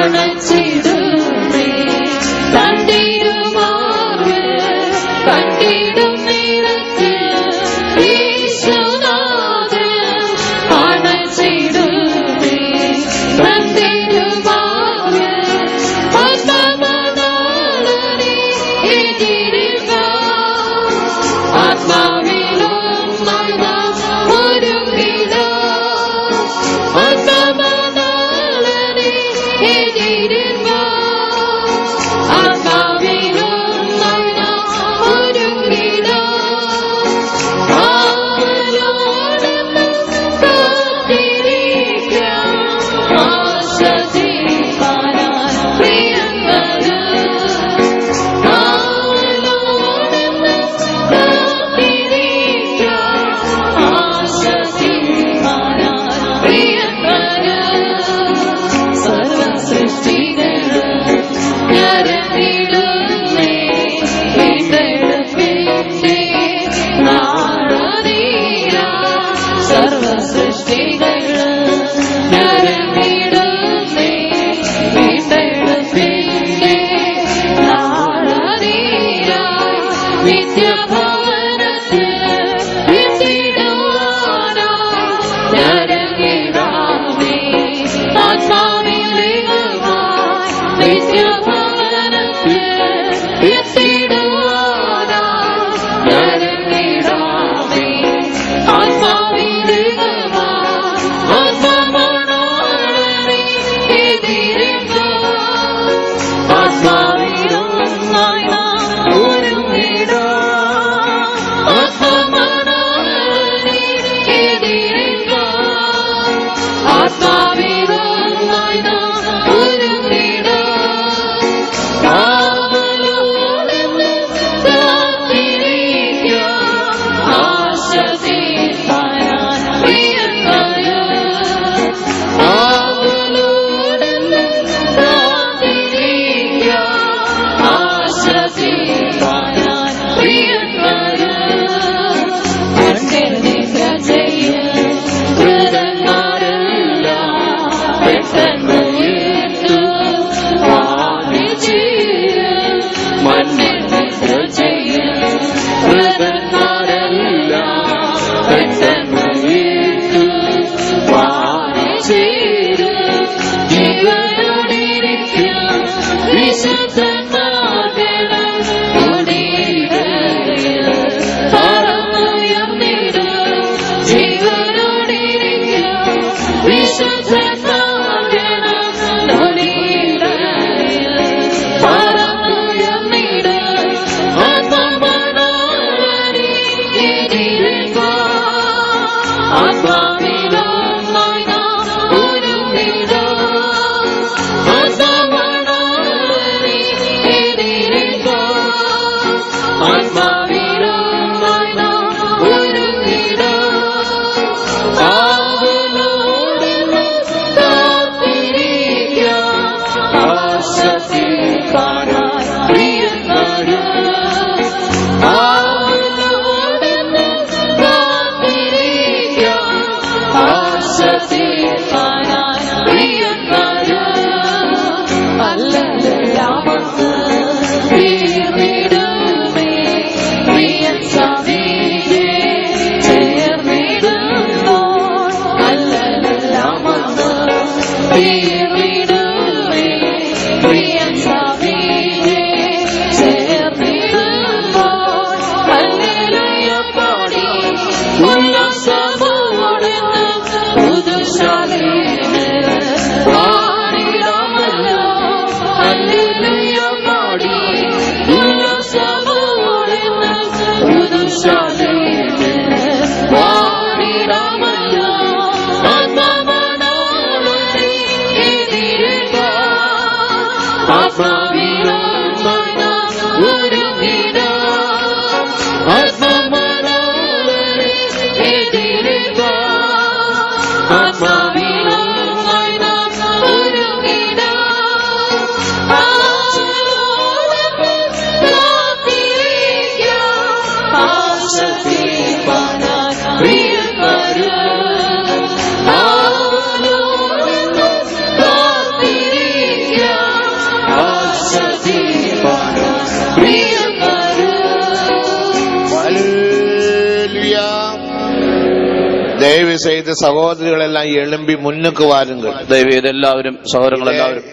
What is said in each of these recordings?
അണച്ചിടുമേ തണ്ടിരുമാവ് കണ്ടിടും നേരത്ത് യേശുനാഥൻ അണച്ചിടുമേ തണ്ടിരുമാവ് ആത്മാവനാളനെ എതിരുക ആത്മാവിലും ഒരുങ്ങിട ആത്മാവനാളനെ എതിരുക ആത്മാവിലും ഒരുങ്ങിട ആവലോടെന്ന് കാത്തിരിക്കാം ആശ്വസിപ്പാനായി പ്രിയങ്കര ആവലോടെന്ന് കാത്തിരിക്കാം ആശ്വസിപ്പാനായി പ്രിയങ്കര സർവസൃഷ്ടികളും ഞരങ്ങിടുന്നേ വീണ്ടെടുപ്പിന്റെ നാളറിയാം സർവസൃഷ്ടികളും ഞരങ്ങിടുന്നേ വീണ്ടെടുപ്പിന്റെ നാളറിയാം നിത്യഭവനത്തിൽ എത്തിടുവാനാ ഞരങ്ങിടാമേ ആത്മാവിലേകമായി നിത്യഭവനത്തിൽ എത്തിടുവാനാ ഞരങ്ങിടാമേ ആത്മാവിലേകമായി ആത്മാവനാളനെ എതിരുക ആത്മാവിലൊന്നായി നാം ഒരുങ്ങിടാം ആത്മാവനാളനെ എതിരുക ആത്മാവിലൊന്നായി നാം ഒരുങ്ങിടാം ആവലോടെന്ന് കാത്തിരിക്കാം ആശ്വസിപ്പാനായി പ്രിയങ്കര ആവലോടെന്ന് കാത്തിരിക്കാം ആശ്വസിപ്പാനായി പ്രിയങ്കര കണ്ണിൽ നിദ്ര ചെയ്യും വൃതന്മാരെല്ലാം പെട്ടെന്ന് ഉയർത്തും വാണിജ്യം മണ്ണിൽ നിദ്ര ചെയ്യും വൃതന്മാരെല്ലാം പെട്ടെന്ന് ഉയർത്തും വാണിജ്യം ജീവനോടിരിക്കും വിശുദ്ധന്മാർഗണം ഉടീകയിൽ പറന്നുയർന്നിടും ജീവനോടിരിക്കും വിശുദ്ധന്മാർഗണം ഉടീകയിൽ പറന്നുയർന്നിടും ആത്മാവനാളനെ എതിരുക ആത്മാവിലൊന്നായി നാം ഒരുങ്ങിടാം ആത്മാവനാളനെ എതിരുക ആത്മാവിലൊന്നായി നാം ഒരുങ്ങിടാം ആവലോടെന്ന് தயவு செய்து சகோதரிகள் எல்லாம் எழும்பி முன்னுக்கு வாருங்கள். ദയവ് ചെയ്ത് എല്ലാവരും സഹോദരങ്ങളെല്ലാവരും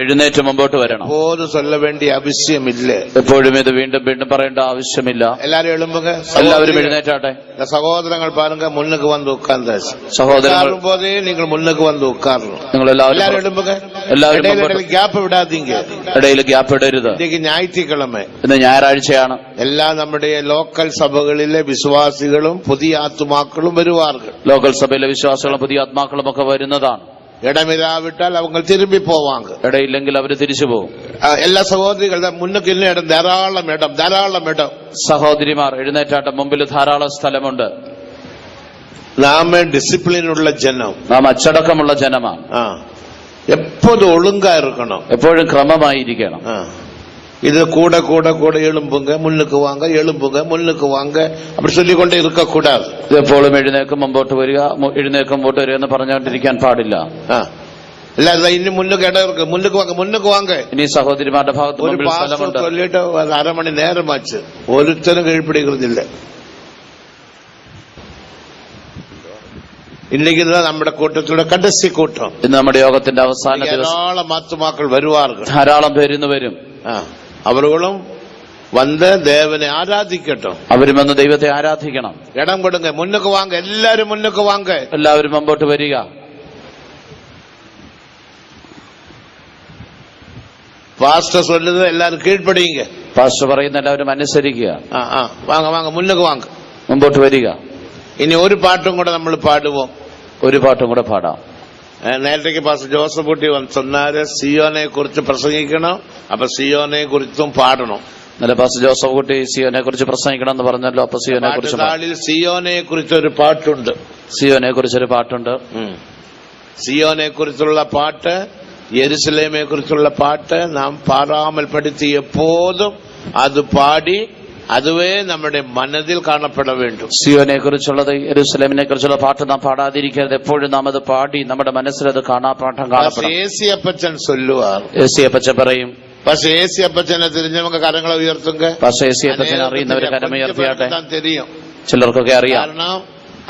എഴുന്നേറ്റ് മുമ്പോട്ട് വരണം. போது சொல்ல வேண்டிய அவசியம் இல்லை. എപ്പോഴും ഇത് വീണ്ടും വീണ്ടും പറയേണ്ട ആവശ്യമില്ല. எல்லாரும் எழும்புங்க. എല്ലാവരും എഴുന്നേറ്റാട്ടെ. சகோதரங்கள் பாருங்க முன்னுக்கு வந்து உட்கார்ந்தாச்சு. സഹോദരങ്ങൾ போதே நீங்கள் முன்னுக்கு வந்து உட்காரணும். നിങ്ങൾ எல்லாரும் എല്ലാവരും எழும்புங்க. എല്ലാവരും கேப் விடாதீங்க. ഇടയിൽ ഗ്യാപ്പ് ഇടരുത്. இன்னைக்கு ஞாயிற்றுக்கிழமை. ഇന്ന് ഞായറാഴ്ചയാണ്. എല്ലാ നമ്മുടെ ലോക്കൽ സഭകളിലെ വിശ്വാസികളും പുതിയ ആത്മാക്കളും വരുവാர்கள். ലോക്കൽ സഭയിലെ വിശ്വാസികളും പുതിയ ആത്മാക്കളും ഒക്കെ വരുന്നതാണ്. ഇടമിരാവിട്ടാൽ അവർ തിരുമ്പി പോവാങ്ക. ഇടയില്ലെങ്കിൽ അവർ തിരിച്ചു പോകും. എല്ലാ സഹോദരികളുടെ മുന്നൊക്കെ ഇടം ധാരാളം ഇടം. സഹോദരിമാർ എഴുന്നേറ്റാട്ട മുമ്പിൽ ധാരാളം സ്ഥലമുണ്ട്. നാം ഡിസിപ്ലിനുള്ള ജനം, നാം അച്ചടക്കമുള്ള ജനമാണ്. എപ്പോഴും ഒളുങ്കാ ഇരിക്കണം, എപ്പോഴും ക്രമമായിരിക്കണം. ഇത് കൂടെ കൂടെ കൂടെ എളുമ്പുങ്ക മുന്നുക്ക് വാങ്ക, എളുമ്പുങ്ക മുന്നുക്ക് വാങ്ക, അപ്പടി ചൊല്ലിക്കൊണ്ടേ ഇരിക്കക്കൂടാതെ. ഇത് എപ്പോഴും എഴുന്നേക്കും മുമ്പോട്ട് വരിക, എഴുന്നേക്കും മുമ്പോട്ട് വരിക എന്ന് പറഞ്ഞുകൊണ്ടിരിക്കാൻ പാടില്ല. അല്ല, ഇനി മുന്നുക്ക് ഇടം ഇருக்கு, മുന്നുക്ക് വാങ്ക. ഇനി സഹോദരിമാരുടെ ഭാഗത്ത് ഒരു പാസ്റ്റർ ചൊല്ലിട്ട് അരമണി നേരം വച്ച് ഒരുത്തരും കീഴ്പിടിക്കുന്നില്ല. ഇല്ലെങ്കിൽ നമ്മുടെ കൂട്ടത്തിലൂടെ കടസി കൂട്ടം. ഇന്ന് നമ്മുടെ യോഗത്തിന്റെ അവസാന ദിവസം ധാരാളം ആത്മാക്കൾ വരുവാറുകൾ, ധാരാളം പേരിന്ന് വരും. അവരും വന്ന് ദേവനെ ആരാധിക്കട്ടോ. അവരും വന്ന് ദൈവത്തെ ആരാധിക്കണം. ഇടം കൊടുങ്ക, മുന്നുക്ക് വാങ്ക, എല്ലാരും മുന്നുക്ക് വാങ്ക, എല്ലാവരും മുമ്പോട്ട് വരിക. പാസ്റ്റർ ചൊല്ലുന്നത് എല്ലാരും കീഴ്പടിയുക. പാസ്റ്റർ പറയുന്ന എല്ലാവരും അനുസരിക്കുക. വാങ്ങ വാങ്ങ, മുന്നുക്ക് വാങ്ക, മുമ്പോട്ട് വരിക. ഇനി ഒരു പാട്ടും കൂടെ നമ്മൾ പാടുവോ? ഒരു പാട്ടും കൂടെ പാടാം. നേരത്തേക്ക് പാസ്റ്റർ ജോസഫ് കുട്ടി சொன்னாரு സിയോനെ കുറിച്ച് പ്രസംഗിക്കണം, അപ്പൊ സിയോനെ കുറിച്ചും പാടണം. ഇന്നലെ പാസ്റ്റർ ജോസഫ് കുട്ടി സിയോനെ കുറിച്ച് പ്രസംഗിക്കണം എന്ന് പറഞ്ഞല്ലോ. അപ്പൊ സിയോനെ കുറിച്ച് സിയോനെ കുറിച്ചൊരു പാട്ടുണ്ട്. സിയോനെ കുറിച്ചൊരു പാട്ടുണ്ട്. സിയോനെ കുറിച്ചുള്ള പാട്ട്, യെരുസലേമെ കുറിച്ചുള്ള പാട്ട് നാം പാടാമൽ പഠിച്ച് എപ്പോഴും അത് പാടി അതുവേ നമ്മുടെ മനസ്സിൽ കാണപ്പെട വേണ്ടും. സിയോനെ കുറിച്ചുള്ളത്, യെരുസലേമിനെ കുറിച്ചുള്ള പാട്ട് നാം പാടാതിരിക്കരുത്. എപ്പോഴും നാം അത് പാടി നമ്മുടെ മനസ്സിൽ അത് പാഠം കാണപ്പെടണം. ഏസിയപ്പച്ചൻ ചൊല്ലുവാർ, ഏസിയപ്പച്ചൻ പറയും. പക്ഷെ ഏസിയപ്പച്ചനെ തിരിഞ്ഞവங்க കരങ്ങളെ ഉയർത്തുങ്ക. പക്ഷെ ഏസിയപ്പച്ചനെ അറിയുന്നവര് കരമുയർത്തിയാട്ടെ. തെരിയും, ചിലർക്കൊക്കെ അറിയാം. കാരണം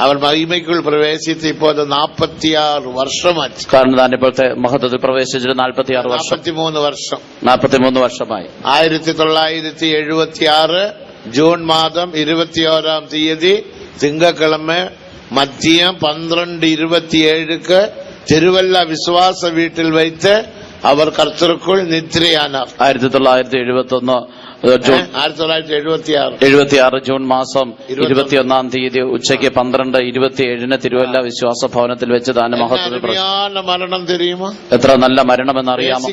അവർ മഹിമയ്ക്കുൾ പ്രവേശിച്ച് ഇപ്പോൾ 46 വർഷമായി. കാരണം താൻ ഇപ്പോഴത്തെ മഹത്വത്തിൽ പ്രവേശിച്ചിട്ട് 46 വർഷം, 43 വർഷമായി. 1976 ജൂൺ മാസം 21 തീയതി തിങ്കളക്കിഴമ മധ്യം 12:27 തിരുവല്ല വിശ്വാസ വീട്ടിൽ വെച്ച് അവർ കർത്തർക്കുൾ നിദ്രയാനാർ. 1971 1976 ജൂൺ മാസം 21 തീയതി ഉച്ചയ്ക്ക് 12:27 തിരുവല്ല വിശ്വാസ ഭവനത്തിൽ വെച്ച് താൻ മഹത്വത്തിൽ മരണം തെരിയുമോ? എത്ര നല്ല മരണമെന്നറിയാമോ?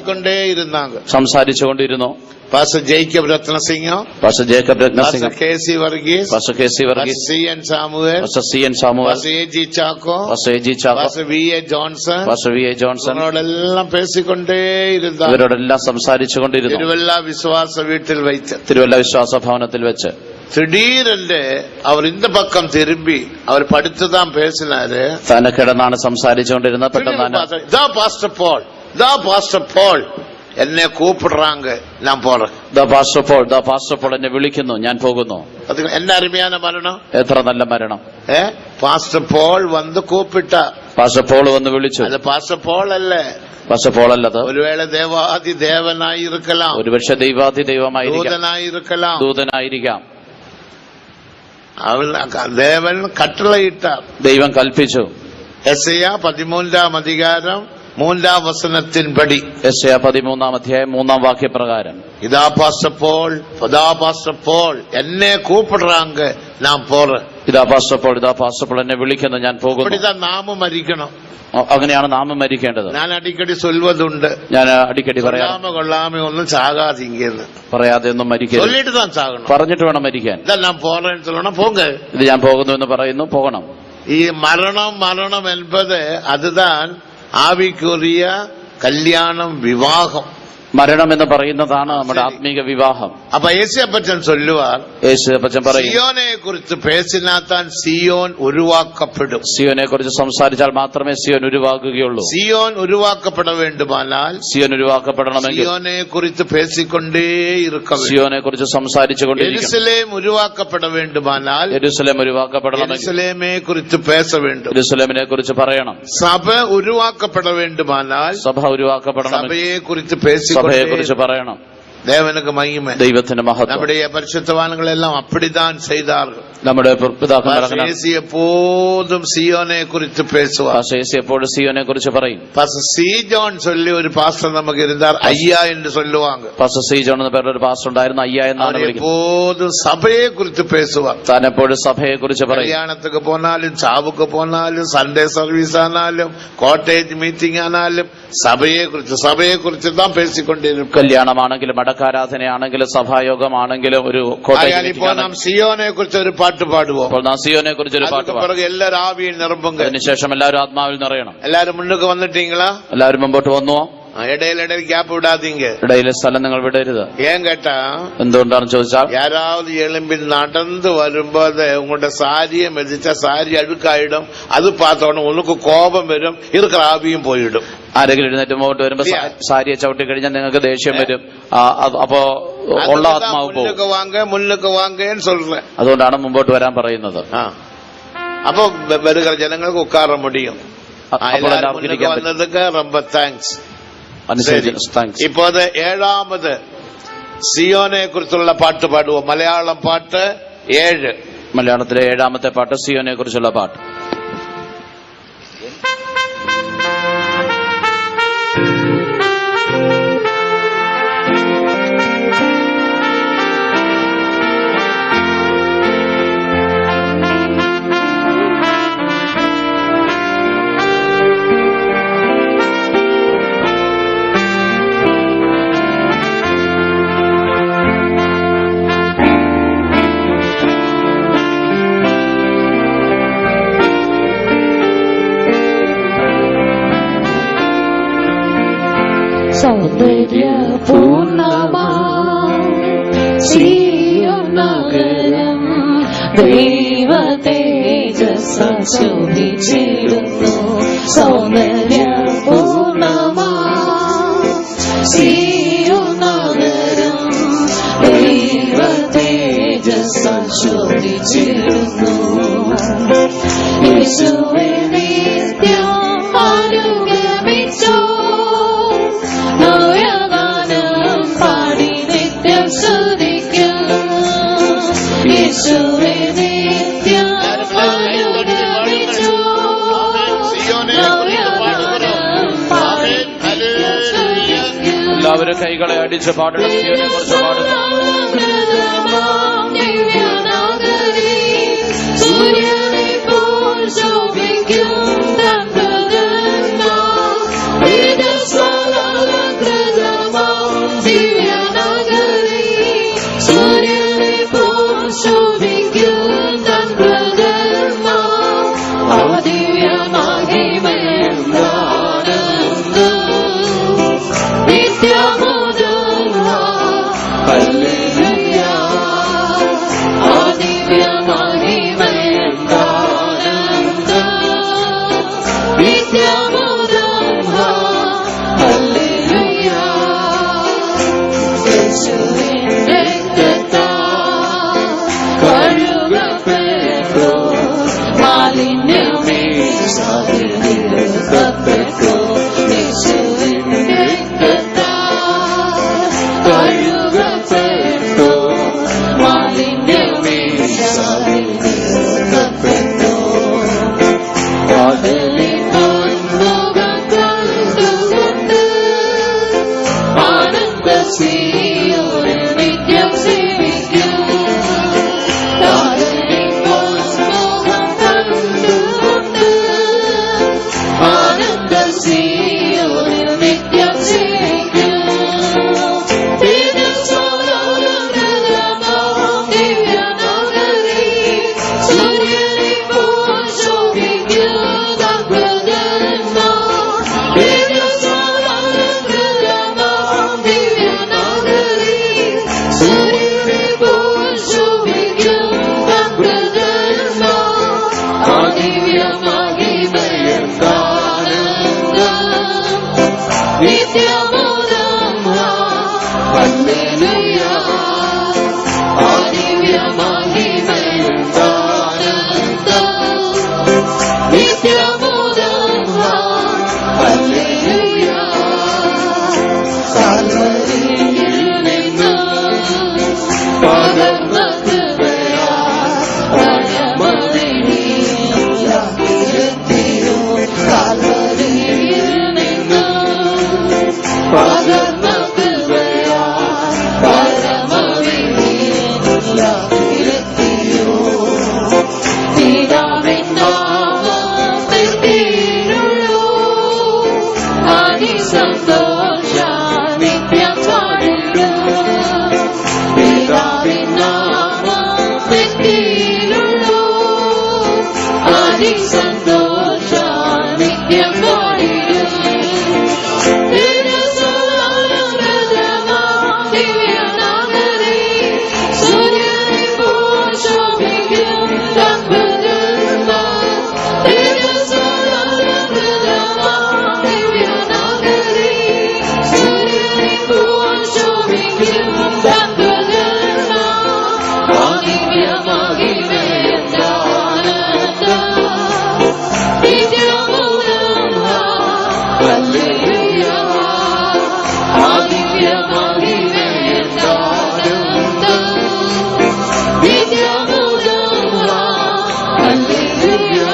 സംസാരിച്ചുകൊണ്ടിരുന്നു. Pastor Jacob Rathnasingh, pastor Jacob Rathnasingh, K C. Varghese, pastor K C. Varghese, C N. Samuel, pastor C N. Samuel, pastor A G. Chacko, pastor A G. Chacko, pastor V A. Johnson, pastor V A. Johnson ഇവരോടെല്ലാം പേശിക്കൊണ്ടേയിരുന്നു. ഇവരോടെല്ലാം സംസാരിച്ചുകൊണ്ടിരുന്നു. തിരുവല്ല വിശ്വാസ വീട്ടിൽ വെച്ച്, തിരുവല്ല വിശ്വാസ ഭവനത്തിൽ വെച്ച് திடீரென்று அவர் இந்த பக்கம் திரும்பி அவர் പഠിച്ചതാം പേസിനാര് തന്നെ കിടന്നാണ് സംസാരിച്ചുകൊണ്ടിരുന്നത്. പെട്ടെന്ന് പാസ്റ്റർ പോൾ എന്നെ കൂപ്പിടുறாங்க, ഞാൻ പോറேன். പാസ്റ്റർ പോൾ എന്നെ വിളിക്കുന്നു, ഞാൻ പോകുന്നു. എന്നെ അരുമയാണ് മരണം, എത്ര നല്ല മരണം. പാസ്റ്റർ പോൾ വന്ന് കൂപ്പിട്ട, പാസ്റ്റർ പോൾ വന്ന് വിളിച്ചു. അത് പാസ്റ്റർ പോൾ അല്ലേ, പാസ്റ്റർ പോൾ അല്ലത്. ഒരുവേള ദേവാദി ദേവനായിരിക്കാം, ഒരുപക്ഷെ ദൈവാദി ദൈവമായിരിക്കാം, ദൂതനായിരിക്കാം. ദേവൻ കട്ടളയിട്ടാർ, ദൈവം കൽപ്പിച്ചു. യെശയ്യാ 13-ാം അധികാരം 3-ാം വചനത്തിൻപടി, യെശയ്യാ 13-ാം അധ്യായം 3-ാം വാക്യപ്രകാരം, ഇതാ പാസ്റ്റർ പോൾ എന്നെ കൂപ്പിടുறாங்க, ഞാൻ പോറேன். ഇതാ പാസ്റ്റർ പോൾ എന്നെ വിളിക്കുന്നു, ഞാൻ പോകുന്നു. നാമം മരിക്കണം, അങ്ങനെയാണ് നാമം മരിക്കേണ്ടത്. ഞാൻ അടിക്കടി ചൊല്ലുവതുണ്ട്, ഞാൻ അടിക്കടി പറയാം, കൊള്ളാമേ ഒന്നും ചാകാതിങ്ങന്ന് പറയാതെ ഒന്നും മരിക്കരുത്, ചൊല്ലിട്ട് താൻ ചാകണം, പറഞ്ഞിട്ട് വേണം മരിക്കാൻ. ഞാൻ പോറേന്ന് ചൊല്ലണം, പോങ്ക, ഇത് ഞാൻ പോകുന്നു എന്ന് പറയുന്നു, പോകണം. ഈ മരണം என்பது அதுதான் ஆவிக்குரிய கல்யாணம், விவாகம். മരണം എന്ന് പറയുന്നതാണ് നമ്മുടെ ആത്മീക വിവാഹം. அப்ப ஏசியப்பச்சன் சொல்லுவார், യേശുപ്പച്ചൻ പറയും, സിയോനെ കുറിച്ച് പേസിനാത്താൻ സിയോൻ ഉരുവാക്കപ്പെടും. സിയോനെ കുറിച്ച് സംസാരിച്ചാൽ മാത്രമേ സിയോൻ ഉരുവാകുകയുള്ളൂ. സിയോൻ ഉരുവാക്കപ്പെട വേണ്ടുമാനാൽ സിയോൻ ഉരുവാക്കപ്പെടണമെങ്കിൽ സിയോനെ കുറിച്ച് പേസിക്കൊണ്ടേ ഇരിക്ക வேண்டும். സിയോനെ കുറിച്ച് സംസാരിച്ചു കൊണ്ടിരിക്കണം. യെരുസലേം ഉരുവാക്കപ്പെട വേണ്ടുമാനാൽ യെരുസലേം ഉരുവാക്കപ്പെടണമെങ്കിൽ യെരുസലേമെ കുറിച്ച് പേസ வேண்டும். യെരുസലേമിനെ കുറിച്ച് പറയണം. സഭ ഉരുവാക്കപ്പെട വേണ്ടുമാനാൽ സഭ ഉരുവാക്കപ്പെടണമെങ്കിൽ സഭയെ കുറിച്ച് പേസി സഭയെ കുറിച്ച് പറയണം. தேவனுக்கு மகிமை, ദൈവത്തിന്റെ മഹത്വം. நம்முடைய பரிசுத்தவான்கள் எல்லாம் அப்படித்தான் செய்தார்கள். നമ്മുടെ പിതാക്കന്മാർ எப்போதும் സിയോനെ കുറിച്ച് பேசுவார். എപ്പോഴും സിയോനെ കുറിച്ച് പറയും. பாஸ்டர் சி ஜான் சொல்லி ഒരു പാസ്റ്റർ നമുക്ക് இருந்தார், ஐயா என்று சொல்லுவாங்க. പാസ്റ്റർ സി ജോൺ എന്ന പേരുള്ള ഒരു പാസ്റ്റർ ഉണ്ടായിരുന്നു, അയ്യ എന്നാണ് വിളിക്കുന്നത്. எப்போதும் സഭയെ കുറിച്ച് பேசுவார். താൻ എപ്പോഴും സഭയെ കുറിച്ച് പറയും. കല്യാണத்துக்கு പോനാലും ചാവുക്ക് പോനാലും സൺഡേ സർവീസ് ആനാലും കോട്ടേജ് മീറ്റിംഗ് ആനാലും സഭയെ കുറിച്ച് താൻ പേസിക്കൊണ്ടിരിക്കും. കല്യാണമാണെങ്കിലും അടക്കാരാധനയാണെങ്കിലും സഭായോഗമാണെങ്കിലും ഒരു നാം സിയോനെ കുറിച്ച് ഒരു പാട്ട് പാടുവോ? അപ്പോൾ നാം സിയോനെ കുറിച്ച് ഒരു പാട്ട് പാടും. എല്ലാവരും ആവിയിൽ നിറമ്പുങ്ക. അതിനുശേഷം എല്ലാവരും ആത്മാവിൽ നിറയണം. എല്ലാവരും മുന്നോട്ട് വന്നിട്ടീங்களா? എല്ലാവരും മുമ്പോട്ട് വന്നുവോ? ഇടയിൽ ഗ്യാപ്പ് വിടാതീങ്ക. ഇടയിലെ സ്ഥലം നിങ്ങൾ വിടരുത്. ഏൻ കേട്ടാ എന്തുകൊണ്ടാണെന്ന് ചോദിച്ചാൽ, யாராவது எழும்பி நடந்து வரும்போது உங்களோட சாரியை மிதிச்சா சாரி அழுக்காயிடும். அது பார்த்தோன்னு உனக்கு கோபம் വരും, இருக்கிற ആവിയും പോയിടും. ആരെങ്കിലും എഴുന്നേറ്റ് മുമ്പോട്ട് വരുമ്പോ സാരിയെ ചവിട്ടി കഴിഞ്ഞാൽ നിങ്ങൾക്ക് ദേഷ്യം വരും. അപ്പോ ഉള്ള ആത്മാവ് പോകും. മുന്നോട്ട് വാങ്ങേന്ന് சொல்றேன். അതുകൊണ്ടാണ് മുമ്പോട്ട് വരാൻ പറയുന്നത്. അപ്പൊ വരുന്ന ജനങ്ങൾക്ക് ഉட்கார முடியும். വന്നതൊക്കെ ரொம்ப താങ്ക്സ്. இப்போது 7வது സിയോനെ കുറിച്ചുള്ള പാട്ട് പാടുവോ? മലയാളം പാട്ട് 7. മലയാളത്തിലെ 7ാമത്തെ പാട്ട് സിയോനെ കുറിച്ചുള്ള പാട്ട്. സൗന്ദര്യപൂർണമാ സിയോൻ നഗരം ദൈവ തേജസ്സ ശോഭിച്ചിടുന്നു. സൗന്ദര്യപൂർണമാ സിയോൻ നഗരം ദൈവ തേജസ്സ ശോഭിച്ചിടുന്നു. യേശുവേ നിത്യം അനുഗമിച്ചോ, യേശുവേ നിത്യം അനുഗമിച്ചോ. എല്ലാവരും കൈകളെ അടിച്ച് പാടണം. സിയോനെ കുറിച്ച് പാടുന്നു. സൂര്യനെ പോൽ ശോഭിക്കും സന്തോഷ നിത്യം പാടിടും പിതാവിൻ നാമത്തിലുള്ളൂ ആദി സന്തോഷ നിത്യം പാടിടും Hallelujah.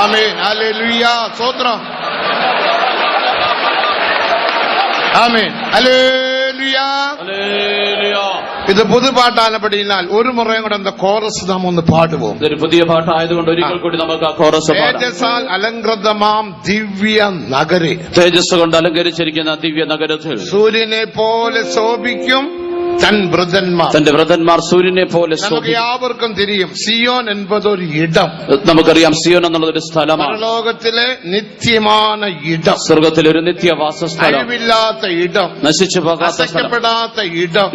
ആമേൻ. ഹല്ലേലൂയ. സ്തോത്രം. ആമേൻ. ഹല്ലേലൂയ. ഇത് പുതുപാട്ടാനപ്പെടിയാൽ ഒരു മുറയും കൂടെ എന്താ കോറസ് നാം ഒന്ന് പാടുവോ? ഇതൊരു പുതിയ പാട്ടായതുകൊണ്ട് ഒരിക്കൽ കൂടി നമുക്ക് ആ കോറസ് പാടാം. തേജസ്സാൽ അലങ്കൃതമാം ദിവ്യ നഗരെ, തേജസ് കൊണ്ട് അലങ്കരിച്ചിരിക്കുന്ന ദിവ്യ നഗരത്തിൽ സൂര്യനെ പോലെ ശോഭിക്കും തൻ വൃതന്മാർ. തന്റെ വൃതന്മാർ സൂര്യനെ പോലെ നമുക്ക് യാവർക്കും തിരിയും. സിയോൻ എന്നതൊരു ഇടം. നമുക്കറിയാം സിയോൻ എന്നുള്ളത് ഒരു സ്ഥലമാണ്. പരലോകത്തിലെ നിത്യமான ഇടം, സ്വർഗത്തിലെ ഒരു നിത്യവാസസ്ഥലം, അഴിവില്ലാത്ത ഇടം, നശിച്ചു പോകാത്ത സ്ഥലം, അസയ്ക്കപ്പെടാത്ത ഇടം,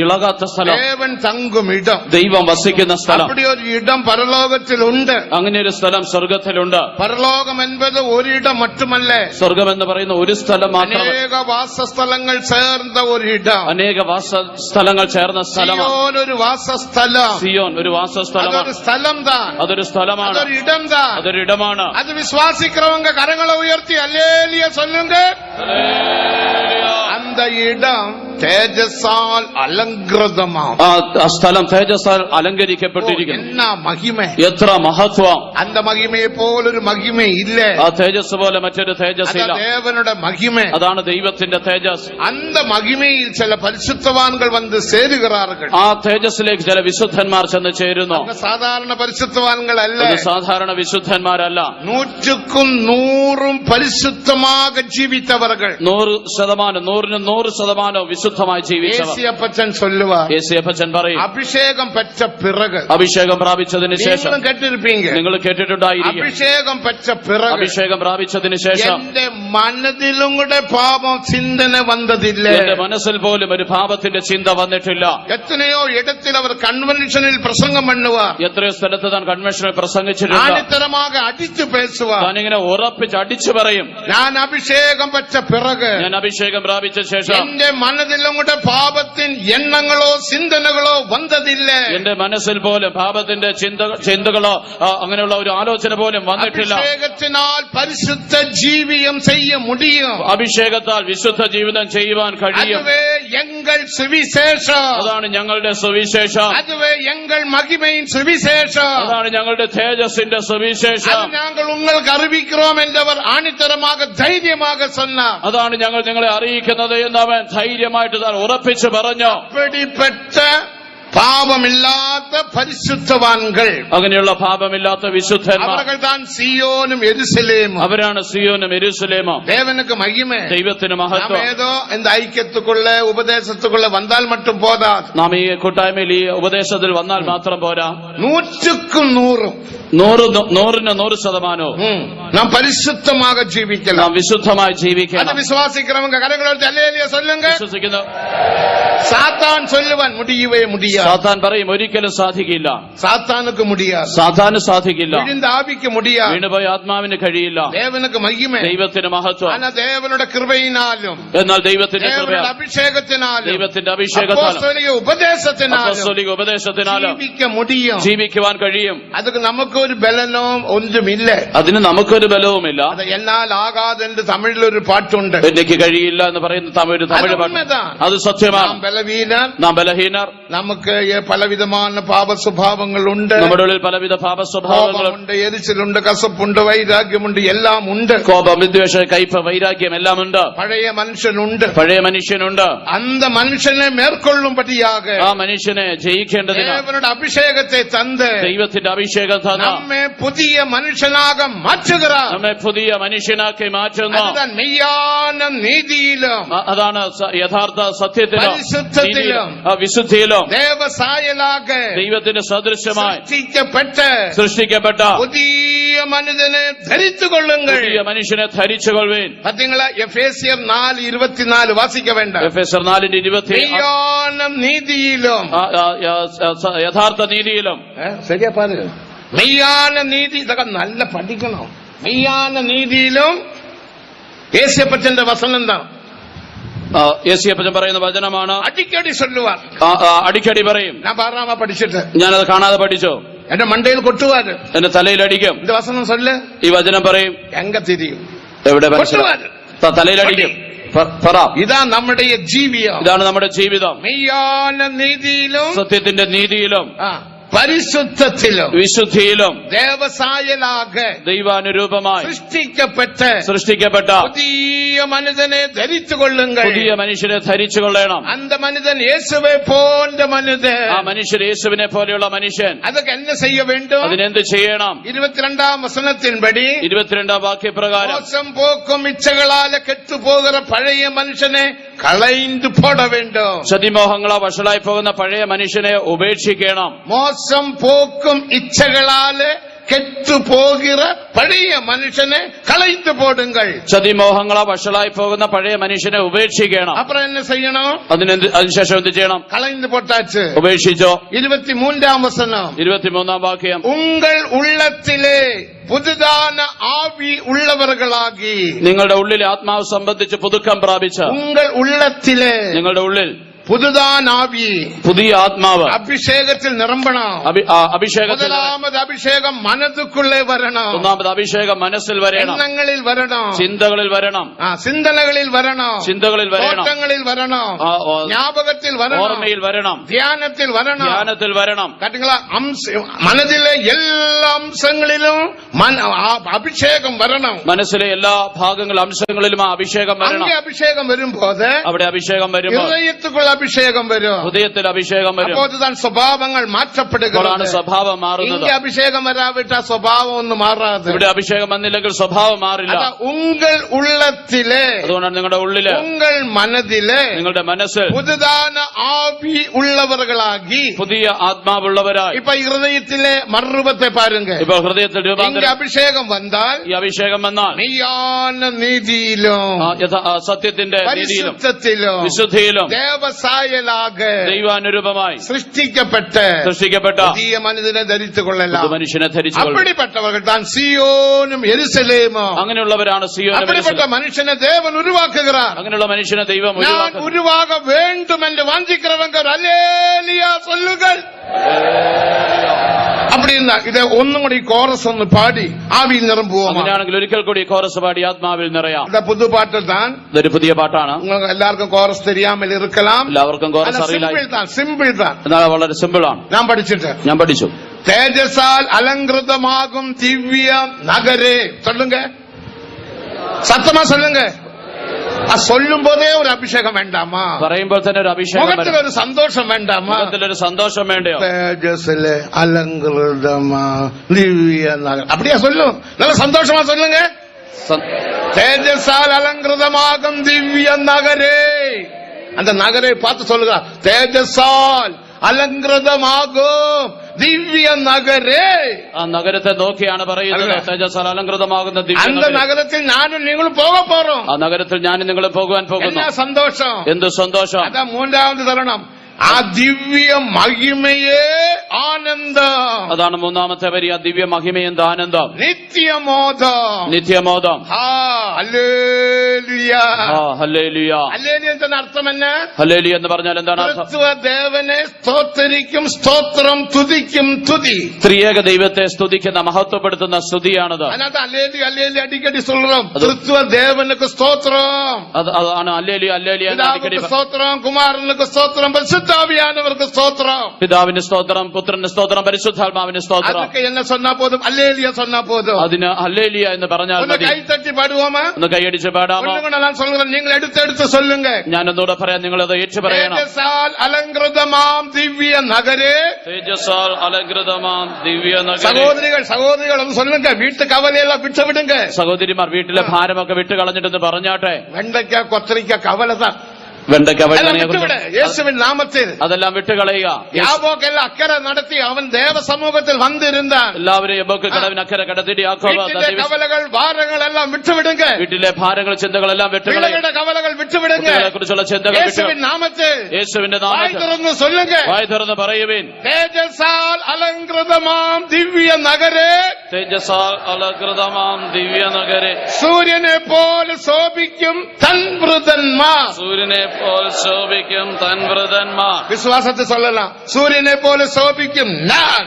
ഇളകാത്ത സ്ഥലം, ദേവൻ തങ്കും ഇടം, ദൈവം വസിക്കുന്ന സ്ഥലം. അപ്പടി ഒരു ഇടം പരലോകത്തിലുണ്ട്. അങ്ങനെ ഒരു സ്ഥലം സ്വർഗത്തിലുണ്ട്. പരലോകം എന്നത് ഒരിടം മറ്റുമല്ല, സ്വർഗം എന്ന് പറയുന്ന ഒരു സ്ഥലം മാത്രമല്ല, അനേക വാസസ്ഥലങ്ങൾ ചേർന്ന ഒരിടം, അനേക വാസസ്ഥലങ്ങൾ ചേർന്ന സ്ഥലമാണ്. സിയോൻ ഒരു വാസസ്ഥലം. സിയോൻ ഒരു വാസസ്ഥലമാണ്. അതൊരു സ്ഥലം താൻ, അതൊരു സ്ഥലമാണ്, അതൊരു ഇടം താൻ, അതൊരു ഇടമാണ്. അത് വിശ്വാസിக்கிறவங்க കരങ്ങളെ ഉയർത്തി அல்லேலூயா சொல்லுங்க. அந்த இடம் തേജസ്സാൽ അലങ്കൃതമാം. ആ സ്ഥലം തേജസ്സാൽ അലങ്കരിക്കപ്പെട്ടിരിക്കുന്നു. എന്നാ മഹിമ, എത്ര മഹത്വം! അന്ത മഹിമയെ പോലൊരു മഹിമ ഇല്ല. ആ തേജസ് പോലെ മറ്റൊരു തേജസ് ഇല്ല. ദേവനുടെ മഹിമ, അതാണ് ദൈവത്തിന്റെ തേജസ്. അന്ത മഹിമയിൽ ചില പരിശുദ്ധവാൻകൾ വന്ന് ചേരുகிறார்கள். ആ തേജസ്സിലേക്ക് ചില വിശുദ്ധന്മാർ ചെന്ന് ചേരുന്നു. സാധാരണ പരിശുദ്ധവാൻകളല്ല, സാധാരണ വിശുദ്ധന്മാരല്ല. 100% പരിശുദ്ധமாக ജീവിத்தவர்கள். 100%, 100% വിശുദ്ധമായി ജീവിച്ചവർ. യേശുപ്പച്ചൻ சொல்லுவார், യേശുപ്പച്ചൻ പറയും, അഭിഷേകം പെറ്റ പിറகு, അഭിഷേകം പ്രാപിച്ചതിന് ശേഷം, കേട്ടിരിപ്പീങ്ക, നിങ്ങൾ കേട്ടിട്ടുണ്ടായിരിക്കും, അഭിഷേകം പെറ്റ പിറகு, അഭിഷേകം പ്രാപിച്ചതിന് ശേഷം എന്റെ മനസ്സിലും കൂടെ പാപം ചിന്തന വന്നതില്ല, എന്റെ മനസ്സിൽ പോലും ഒരു പാപത്തിന്റെ ചിന്ത വന്നിട്ടില്ല. എത്രയോ ഇടത്തിൽ അവർ കൺവെൻഷനിൽ പ്രസംഗം പണ്ണുവാർ, എത്രയോ സ്ഥലത്ത് താൻ കൺവെൻഷനിൽ പ്രസംഗിച്ചിട്ടുണ്ട്. ആണിത്തരமாக അടിച്ചു പേസുവാർ, താനിങ്ങനെ ഉറപ്പിച്ച് അടിച്ചു പറയും, ഞാൻ അഭിഷേകം പെറ്റ പിറகு, ഞാൻ അഭിഷേകം പ്രാപിച്ച ശേഷം എന്റെ മനസ്സിലും കൂടെ പാപത്തിൻ എണ്ണങ്ങളോ ചിന്തനകളോ വന്നതില്ല, എന്റെ മനസ്സിൽ പോലും പാപത്തിന്റെ ചിന്തകളോ അങ്ങനെയുള്ള ഒരു ആലോചന പോലും വന്നിട്ടില്ല. അഭിഷേകത്തിനാൽ പരിശുദ്ധ ജീവിതം ചെയ്യ മുടിയും, അഭിഷേകത്താൽ വിശുദ്ധ ജീവിതം ചെയ്യുവാൻ കഴിയും. അതുവേ എങ്ങൾ സുവിശേഷം, അതാണ് ഞങ്ങളുടെ സുവിശേഷം. അതുവേ എങ്ങൾ മഹിമയിൻ സുവിശേഷം, അതാണ് ഞങ്ങളുടെ തേജസ്സിന്റെ സുവിശേഷം. ഞങ്ങൾ നിങ്ങൾക്ക് അറിയിக்கிறோம் എന്നവർ ആണിത്തരமாக ധൈര്യமாக சொன்னார். അതാണ് ഞങ്ങൾ നിങ്ങളെ അറിയിക്കുന്നത് എന്ന് അവൻ ധൈര്യമായിട്ട് താൻ ഉറപ്പിച്ചു പറഞ്ഞു. അപ്പടിപ്പെട്ട പാപമില്ലാത്ത പരിശുദ്ധവാൻകൾ, അങ്ങനെയുള്ള പാപമില്ലാത്ത വിശുദ്ധന്മാർ, അവർ താൻ സിയോനും യെരുസലേമും, അവരാണ് സിയോനും യെരൂശലേമും. ദേവനുക്ക് മഹിമ, ദൈവത്തിന് മഹത്വം. ഏതോ എന്ത് ഐക്യത്തുക്കുള്ള ഉപദേശത്തുക്കുള്ള വന്നാൽ മറ്റും പോതാ, നാം ഈ കൂട്ടായ്മയിൽ ഈ ഉപദേശത്തിൽ വന്നാൽ മാത്രം പോരാ, 100% 100% നാം പരിശുദ്ധமாக ജീവിക്കണം, നാം വിശുദ്ധമായി ജീവിക്കണം. അത് വിശ്വാസിக்கிறவங்க കരങ്ങളെടുത്ത് ഹല്ലേലൂയ சொல்லுங்க. വിശ്വസിക്കുന്നു. സാത്താൻ சொல்லுவான் முடியவே முடியாது, സാത്താൻ പറയും ഒരിക്കലും സാധിക്കില്ല, സാത്താനുക്ക് முடியாது, സാത്താന് സാധിക്കില്ല, വിഴുந்த ആവിക്ക് முடியாது, വീണുപോയ ആത്മാവിന് കഴിയില്ല. ദേവനുക്ക് മഹിമ, ദൈവത്തിന് മഹത്വം. ദേവനുടെ കൃപയിനാലും, എന്നാൽ ദൈവത്തിന്റെ കൃപയാൽ, അഭിഷേകത്തിനാലും, ദൈവത്തിന്റെ അഭിഷേകത്താലും, അപ്പോസ്തലിക ഉപദേശത്തിനാലും ജീവിക്ക മുടിയും, ജീവിക്കുവാൻ കഴിയും. അത് നമുക്ക് ഒരു ബലനവും ഒന്നുമില്ല, അതിന് നമുക്കൊരു ബലവുമില്ല. എന്നാൽ ആകാതെന്റെ തമിഴിലൊരു പാട്ടുണ്ട്, എനിക്ക് കഴിയില്ല എന്ന് പറയുന്ന തമിഴ് പാട്ട്, അത് സത്യമാണ്. നാം ബലഹീനർ, നമുക്ക് പലവിധமான പാപ സ്വഭാവങ്ങളുണ്ട്, നമ്മുടെ ഉള്ളിൽ പലവിധ പാപ സ്വഭാവങ്ങളുണ്ട്, എരിച്ചിലുണ്ട്, കസപ്പുണ്ട്, വൈരാഗ്യമുണ്ട്, എല്ലാം ഉണ്ട്, കോപം, വിദ്വേഷ, കയ്പ്, വൈരാഗ്യം എല്ലാം ഉണ്ട്. പഴയ മനുഷ്യനുണ്ട്, അന്ത മനുഷ്യനെ മേற்കൊള്ളുംപടിയാക, ആ മനുഷ്യനെ ജയിക്കേണ്ടതിന് ദേവനുടെ അഭിഷേകത്തെ തന്ന്, ദൈവത്തിന്റെ അഭിഷേകം തന്ന് നമ്മെ പുതിയ മനുഷ്യനാക മാറ്റുகிறாർ, നമ്മെ പുതിയ മനുഷ്യനാക്കി മാറ്റുന്നു. മെയ്യാന നീതിയിലും, അതാണ് യഥാർത്ഥ സത്യത്തിലും വിശുദ്ധിയിലും ദേവസായലാക, ദൈവത്തിന്റെ സദൃശമായി സൃഷ്ടിക്കപ്പെട്ട പുതിയ മനുഷ്യനെ ധരിച്ചുകൊള്ളുങ്ങൾ, പുതിയ മനുഷ്യനെ ധരിച്ചുകൊള്ളുവേൻ. പത്തിങ്ങളെ എഫേസ്യർ 4:24 വാസിക്ക വേണ്ട, എഫേസ്യർ 4:24 നീതിയിലും, യഥാർത്ഥ നീതിയിലും, ശരിയാ പാരുക, മെയ്യാന നീതി, ഇതൊക്കെ നല്ല പഠിക്കണം. மெய்யான നീതിയിലും യേശപ്പച്ചന്റെ വസനം தான் യേശയ്യപ്പച്ചൻ പറയുന്ന വചനമാണ്. അടിക്കടി ചൊല്ലുവാർ, അടിക്കടി പറയും. ഞാൻ പാറാമ പഠിച്ചിട്ട് ഞാനത് കാണാതെ പഠിച്ചു. എന്റെ മണ്ടയിൽ കൊട്ടുവാര്, എന്റെ തലയിൽ അടിക്കും. இந்த വസനം ചൊല്ല്, ഈ വചനം പറയും. എങ്ക തിരിയും, എവിടെ കൊട്ടുവാര്, തലയിലടിക്കും. ഇതാ നമ്മുടെ ജീവിതം, ഇതാണ് നമ്മുടെ ജീവിതം. മെയ്யான നീതിയിലും സത്യത്തിന്റെ നീതിയിലും പരിശുദ്ധത്തിലും വിശുദ്ധിയിലും ദേവസായലാക ദൈവാനുരൂപമായി സൃഷ്ടിക്കപ്പെട്ട പുതിയ മനുഷ്യനെ ധരിച്ചുകൊള്ളുങ്ങൾ. പുതിയ മനുഷ്യനെ ധരിച്ചുകൊള്ളണം. അന്ത മനുഷ്യൻ യേശുവെ പോന്റെ മനുഷ്യൻ, ആ മനുഷ്യൻ യേശുവിനെ പോലെയുള്ള മനുഷ്യൻ. അതൊക്കെ എന്നെ ചെയ്യ വേണ്ടും, അതിനെന്ത് ചെയ്യണം? 22 വസനത്തിൻപടി 22 വാക്യപ്രകാരം മോശം പോക്കും ഇച്ഛകളാലെ കെട്ടുപോകുന്ന പഴയ മനുഷ്യനെ കളയിന്തു പോട വേണ്ടും. ചതിമോഹങ്ങളാ വഷളായി പോകുന്ന പഴയ മനുഷ്യനെ ഉപേക്ഷിക്കണം. മോശം പോക്കും ഇച്ഛകളാല് കെട്ടുപോകിற പഴയ മനുഷ്യനെ കളയിന്തു പോടുങ്ങൾ. ചതിമോഹങ്ങളാ വഷളായി പോകുന്ന പഴയ മനുഷ്യനെ ഉപേക്ഷിക്കണം. അപ്പുറം എന്നെ ചെയ്യണം? അതിനുശേഷം എന്ത് ചെയ്യണം? കളയിന്തു പോട്ടാച്ച് ഉപേക്ഷിച്ചോ. 23 വസനം 23 വാക്യം. ഉങ്ങൾ ഉള്ളത്തിലെ പുതുതാന ആവി ഉള്ളവർകളാകി, നിങ്ങളുടെ ഉള്ളിലെ ആത്മാവ് സംബന്ധിച്ച് പുതുക്കം പ്രാപിച്ച, ഉങ്ങൾ ഉള്ളത്തിലെ നിങ്ങളുടെ ഉള്ളിൽ പുതുതാൻ ആവി, പുതിയ ആത്മാവ് അഭിഷേകത്തിൽ നിറമ്പണം. അഭിഷേകത്തിൽ ഒന്നാമത് അഭിഷേകം മനതുക്കുള്ളേ വരണം. ഒന്നാമത് അഭിഷേകം മനസ്സിൽ വരണം, എണ്ണങ്ങളിൽ വരണം, ചിന്തകളിൽ വരണം, ചിന്തനകളിൽ വരണം, ചിന്തകളിൽ വരണം, ഓട്ടങ്ങളിൽ വരണം, ജ്ഞാപകത്തിൽ വരണം, ഓർമ്മയിൽ വരണം, ധ്യാനത്തിൽ വരണം, ധ്യാനത്തിൽ വരണം. മനസ്സിലെ എല്ലാ അംശങ്ങളിലും അഭിഷേകം വരണം. മനസ്സിലെ എല്ലാ ഭാഗങ്ങളും അംശങ്ങളിലും ആ അഭിഷേകം വരണം. അഭിഷേകം വരുമ്പോൾ അവിടെ അഭിഷേകം വരുമ്പോൾ ഹൃദയത്തുക്കുള്ള അഭിഷേകം വരും, ഹൃദയത്തിൽ അഭിഷേകം വരും. അപ്പോൾ സ്വഭാവങ്ങൾ മാറ്റപ്പെടുകയാണ്. സ്വഭാവം മാറുന്നത്. അഭിഷേകം വരാവിട്ട സ്വഭാവം ഒന്നും മാറാതെ, ഇവിടെ അഭിഷേകം വന്നില്ലെങ്കിൽ സ്വഭാവം മാറില്ല. ഉങ്ങൾ ഉള്ളത്തിലെ, അതുകൊണ്ടാണ് നിങ്ങളുടെ ഉള്ളില്, ഉങ്ങൾ മനതിലെ, നിങ്ങളുടെ മനസ്സിൽ പുതുതാന ആവി ഉള്ളവർകളാകി, പുതിയ ആത്മാവുള്ളവരായി. ഇപ്പൊ ഹൃദയത്തിലെ മറുരൂപത്തെ പാരുങ്ക. ഇപ്പൊ ഹൃദയത്തിൽ അഭിഷേകം വന്നാൽ, ഈ അഭിഷേകം വന്നാൽ മെയ്யான നീതിയിലും സത്യത്തിന്റെ പരിശുദ്ധത്തിലും വിശുദ്ധിയിലും ദേവസായലാക ദൈവാനുരൂപമായി സൃഷ്ടിക്കപ്പെട്ട പുതിയ മനുഷ്യനെ ധരിച്ചുകൊള്ളല. മനുഷ്യനെ ധരിച്ചു. അപ്പടിപ്പെട്ടവர்கள் தான் സിയോനും യെരുസലേമും. അങ്ങനെയുള്ളവരാണ് സിയോനും. അപ്പടിപ്പെട്ട മനുഷ്യനെ ദേവൻ ഉരുവാക്കുകறார். അങ്ങനെയുള്ള മനുഷ്യനെ ദൈവം ഉരുവാക வேண்டும் என்று വാഞ്ചിக்கிறவங்க அல்லேலூயா சொல்லுங்கள். அப்படின்னா ഇതെ ഒന്നും കൂടി കോറസ് ഒന്ന് പാടി ആവിയിൽ നിറമ്പുവോ. അങ്ങനെയാണെങ്കിൽ ഒരിക്കൽ കൂടി കോറസ് പാടി ആത്മാവിൽ നിറയാം. പുതു പാട്ട് താൻ, ഇതൊരു പുതിയ പാട്ടാണ്. നിങ്ങൾക്ക് എല്ലാവർക്കും കോറസ് தெரியாமல் இருக்கலாம். എല്ലാവർക്കും കോറസ് അറിയില്ല. സിമ്പിൾ താൻ, എന്നാൽ വളരെ സിമ്പിൾ ആണ്. ഞാൻ പഠിച്ചു. തേജസാൽ അലങ്കൃതമാകും ദിവ്യ നഗരേ. சொல்லுங்க, சத்தமா சொல்லுங்க. சொல்லும் போதே ஒரு அபிஷேகம் வேண்டாமா? പറയുമ്പോൾ തന്നെ ഒരു അഭിഷേകം, മുഖത്തിൽ ഒരു സന്തോഷം വേണ്ടാമാ? മുഖത്തിലൊരു സന്തോഷം വേണ്ടയോ? തേജസ്സിലെ അലങ്കൃതമാ ദിവ്യ നഗരം. அப்படியா சொல்லும், நல்ல சந்தோஷமா சொல்லுங்க. தேஜஸால் அலங்கிருதமாகும் திவ்ய நகரே. அந்த நகரை பார்த்து சொல்லுங்க, தேஜஸால் അലങ്കൃതമാകും ദിവ്യ നഗരേ. ആ നഗരത്തെ നോക്കിയാണ് പറയുന്നത്, തേജസ്സാൽ അലങ്കൃതമാകുന്ന ദിവ്യ നഗരത്തിൽ ഞാനും നിങ്ങളും പോക പോറോം. ആ നഗരത്തിൽ ഞാനും നിങ്ങളും പോകുവാൻ പോകുന്നു. സന്തോഷം, എന്ത് സന്തോഷം. അതാ മൂന്നാമത് തരണം. ആ ദിവ്യ മഹിമയെ ആനന്ദം. അതാണ് മൂന്നാമത്തെ വരി. ആ ദിവ്യ മഹിമയെന്ത് ആനന്ദം. നിത്യമോദം. നിത്യമോദം. ഹല്ലേലൂയ. ഹല്ലേലൂയ. ഹല്ലേലൂയ എന്ന അർത്ഥം എന്നാ? ഹല്ലേലൂയ എന്ന് പറഞ്ഞാൽ എന്താണ് അർത്ഥം? ദേവനെ സ്തോത്രിക്കും സ്തോത്രം, തുതിക്കും തുതി. ത്രിയേക ദൈവത്തെ സ്തുതിക്കുന്ന മഹത്വപ്പെടുത്തുന്ന സ്തുതിയാണത്. അതിനകത്ത് ഹല്ലേലൂയ ഹല്ലേലൂയ അടിക്കടി சொல்றோம். തൃത്വ ദേവനുക്ക് സ്തോത്രം. അതാണ് ഹല്ലേലൂയ ഹല്ലേലൂയ അടിക്കടി. സ്തോത്രം കുമാരനുക്ക് സ്തോത്രം, പരിശുദ്ധാവിയാനവർക്ക് സ്തോത്രം. പിതാവിന്റെ സ്തോത്രം, പുത്രന്റെ സ്തോത്രം, പരിശുദ്ധാത്മാവിന്റെ സ്തോത്രം. അതൊക്കെ എന്നെ சொன்னா போதும், ഹല്ലേലൂയ சொன்னா போதுം. അതിന് ഹല്ലേലൂയ എന്ന് പറഞ്ഞാൽ മതി. കൈ തട്ടി പാടുവാമോ? ഒന്ന് കൈയടിച്ച് പാടാമോ? ഞാൻ சொல்றேன், നിങ്ങൾ എടുത്തെടുത്ത് சொல்லுங்க. ഞാൻ ഒന്നുകൂടെ പറയാം, നിങ്ങൾ അത് ഏറ്റു പറയണം. തേജസാൽ അലങ്കൃതമാം ദിവ്യ നഗരേ. തേജസാൽ അലങ്കൃതമാം ദിവ്യ നഗരേ. സഹോദരികൾ ഒന്ന് சொல்லுங்க, വീട്ടു കവലയെല്ലാം വിട്ടു വിടുங்க. സഹോദരിമാർ വീട്ടിലെ ഭാരമൊക്കെ വിട്ടു കളഞ്ഞിട്ടെന്ന് പറഞ്ഞാട്ടെ. വെണ്ടയ്ക്ക കൊത്തരിക്ക കവലത വെണ്ടയ്ക്ക വഴുതനയെ വിട്ടുവിട് യേശുവിൻ നാമത്തിൽ. അതെല്ലാം വിട്ടുകളയുക. യാബോക്കെല്ലാം അക്കരെ നടത്തി അവൻ ദേവസമൂഹത്തിൽ വന്നിരുന്നാൽ എല്ലാവരും യബ്ബോക്ക് കടവിന് അക്കരെ കടത്തിയിട്ട് യാക്കോബ് വീട്ടിലെ കവലകൾ ഭാരങ്ങളെല്ലാം വിട്ടുവിടുങ്ക. വീട്ടിലെ ഭാരങ്ങൾ ചിന്തകളെല്ലാം വിട്ടുകളയുക. പിള്ളകളുടെ കവലകൾ വിട്ടുവിടുങ്ക. കുറിച്ചുള്ള ചിന്തകൾ യേശുവിൻ നാമത്തിൽ. യേശുവിന്റെ വായ് നാമത്തിൽ തുറന്ന് ചൊല്ലുക. വായ് തുറന്ന് പറയുവിൻ. തേജസാൽ അലങ്കൃതമാം ദിവ്യ നഗരേ, തേജസാൽ അലങ്കൃതമാം ദിവ്യ നഗരെ, സൂര്യനെ പോലെ ശോഭിക്കും തൻവൃതന്മാർ. സൂര്യനെ പോലെ ശോഭിക്കും തൻവൃതന്മാർ. വിശ്വാസത്തിൽ சொல்லலாம், സൂര്യനെ പോലെ ശോഭിക്കും ഞാൻ.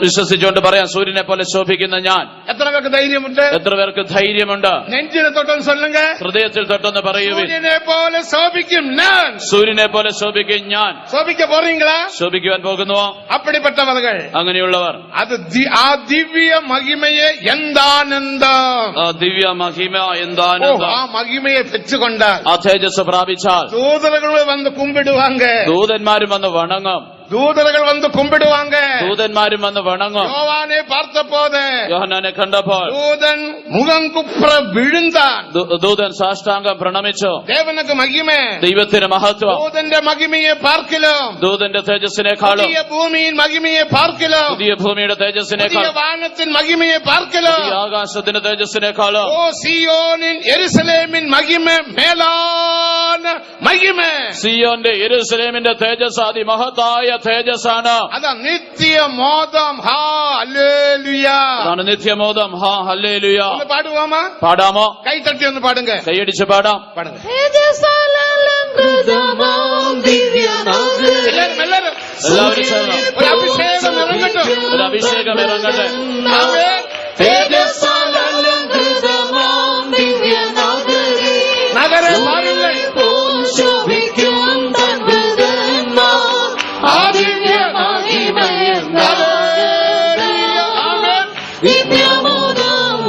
വിശ്വസിച്ചുകൊണ്ട് പറയാം, സൂര്യനെ പോലെ ശോഭിക്കുന്ന ഞാൻ. എത്ര പേർക്ക് ധൈര്യമുണ്ട്? എത്ര പേർക്ക് ധൈര്യമുണ്ട്? നെഞ്ചിനെ തൊട്ടെന്ന് ചൊല്ലുങ്ക. ഹൃദയത്തിൽ തൊട്ടെന്ന് പറയുവിൻ. സൂര്യനെ പോലെ ശോഭിക്കും ഞാൻ. സൂര്യനെ പോലെ ശോഭിക്കും ഞാൻ. ശോഭിക്ക പോറീங்களா? ശോഭിക്കുവാൻ പോകുന്നുവോ? അപ്പടിപ്പെട്ടവர்கள், അങ്ങനെയുള്ളവർ അത് ആ ദിവ്യ മഹിമയെ എന്താനന്ദം. ആ ദിവ്യ മഹിമ എന്താനന്ദം. ആ മഹിമയെ പെറ്റുകൊണ്ടാൽ, ആ തേജസ് പ്രാപിച്ചാൽ ദൂതர்கள் വന്ന് കുമ്പിടുവാങ്ക. ദൂതന്മാരും വന്ന് വണങ്ങും. ദൂതர்கள் വന്ന് കുമ്പിടുവാങ്ക. ദൂതന്മാരും വന്ന് വണങ്ങും. യോവാനെ പാർത്തപ്പോത് യോഹന്നാനെ കണ്ടപ്പോൾ ദൂതൻ മുഖം കുപ്ര വിഴുന്താൻ. ദൂതൻ സാഷ്ടാംഗം പ്രണമിച്ചു. ദേവനക്ക് മഹിമ, ദൈവത്തിന് മഹത്വം. ദൂതന്റെ മഹിമയെ പാർക്കിലും, ദൂതന്റെ തേജസ്സിനേക്കാളും, പുതിയ ഭൂമിയിൽ മഹിമയെ പാർക്കിലും, പുതിയ ഭൂമിയുടെ തേജസ്സിനേക്കാളും, വാനത്തിൻ മഹിമയെ പാർക്കിലും, ഈ ആകാശത്തിന്റെ തേജസ്സിനേക്കാളും, ഓ സിയോനിൻ യെരുസലേമിൻ മഹിമ മേലാന മഹിമ. സിയോന്റെ യെരൂശലേമിന്റെ തേജസ് അതിമഹത്തായ തേജസ്സാണ്. അതാ നിത്യമോദം. ഹല്ലേലൂയ. അതാണ് നിത്യമോദം. ഹാ ഹല്ലേലൂയ. ഒന്ന് പാടുവാമാ? പാടാമോ? കൈ തട്ടി ഒന്ന് പാടുങ്ക. കൈയടിച്ച് പാടാം. പാടുങ്ക. തേജസാൽ അലങ്കൃതമാം ദിവ്യ നഗരേ, എല്ലാവരും എല്ലാവരും ചേർന്ന് ഒരു അഭിഷേകം ഇറങ്ങട്ടെ. ഒരു അഭിഷേകം ഇറങ്ങട്ടെ. ആമേൻ. തേജസാൽ അലങ്കൃതമാം ദിവ്യ നഗരേ, നഗരം പാടുങ്ക. ശോഭിക്കും തൻവൃതന്മാർ. ആ ദിവ്യ മഹിമയെന്താനന്ദം. നിത്യമോദം.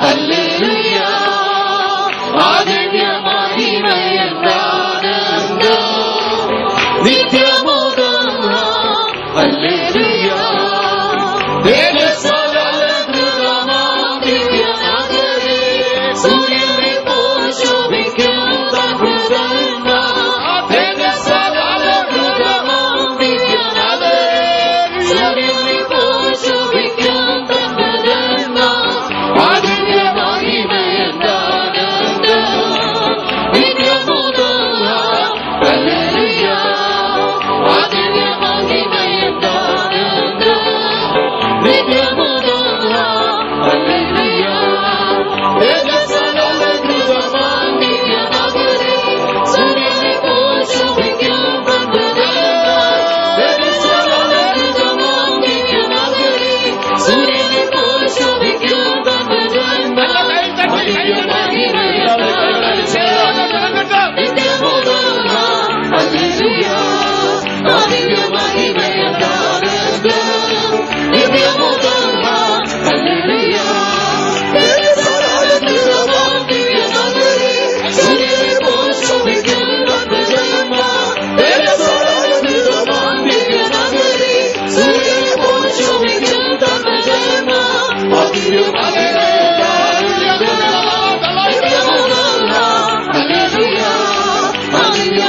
ഹല്ലേലൂയ. ആ ദിവ്യ മഹിമയെന്താനന്ദം. നിത്യമോദം. ഹല്ലേലൂയ. തേജസാൽ അലങ്കൃതമാം ദിവ്യ നഗരേ, സൂര്യനെ പോൽ ശോഭിക്കും തൻവൃതന്മാർ. തേജസാൽ അലങ്കൃതമാം ദിവ്യ നഗരേ, സൂര്യനെ പോൽ ശോഭിക്കും തൻവൃതന്മാർ. ആ ദിവ്യ മഹിമയെന്താനന്ദം. നിത്യമോദം. ഹല്ലേലൂയ. ആ ദിവ്യ മഹിമയെന്താനന്ദം. നിത്യമോദം. ഹല്ലേലൂയ. തേജസാൽ അലങ്കൃതമാം ദിവ്യ നഗരേ, സൂര്യനെ പോൽ ശോഭിക്കും തൻവൃതന്മാർ. തേജസാൽ അലങ്കൃതമാം ദിവ്യ നഗരേ, സൂര്യനെ പോൽ ശോഭിക്കും തൻവൃതന്മാർ. ആ ദിവ്യ മഹിമയെന്താനന്ദം. നിത്യമോദം. ഹല്ലേലൂയ. ആ ദിവ്യ മഹിമയെന്താനന്ദം. നിത്യമോദം. ഹല്ലേലൂയ. തേജസാൽ അലങ്കൃതമാം ദിവ്യ നഗരേ, സൂര്യനെ പോൽ ശോഭിക്കും തൻവൃതന്മാർ. തേജസാൽ അലങ്കൃതമാം ദിവ്യ നഗരേ, സൂര്യനെ പോൽ ശോഭിക്കും തൻവൃതന്മാർ. ആ ദിവ്യ മഹിമയെന്താനന്ദം. നിത്യമോദം. ഹല്ലേലൂയ. ആ ദിവ്യ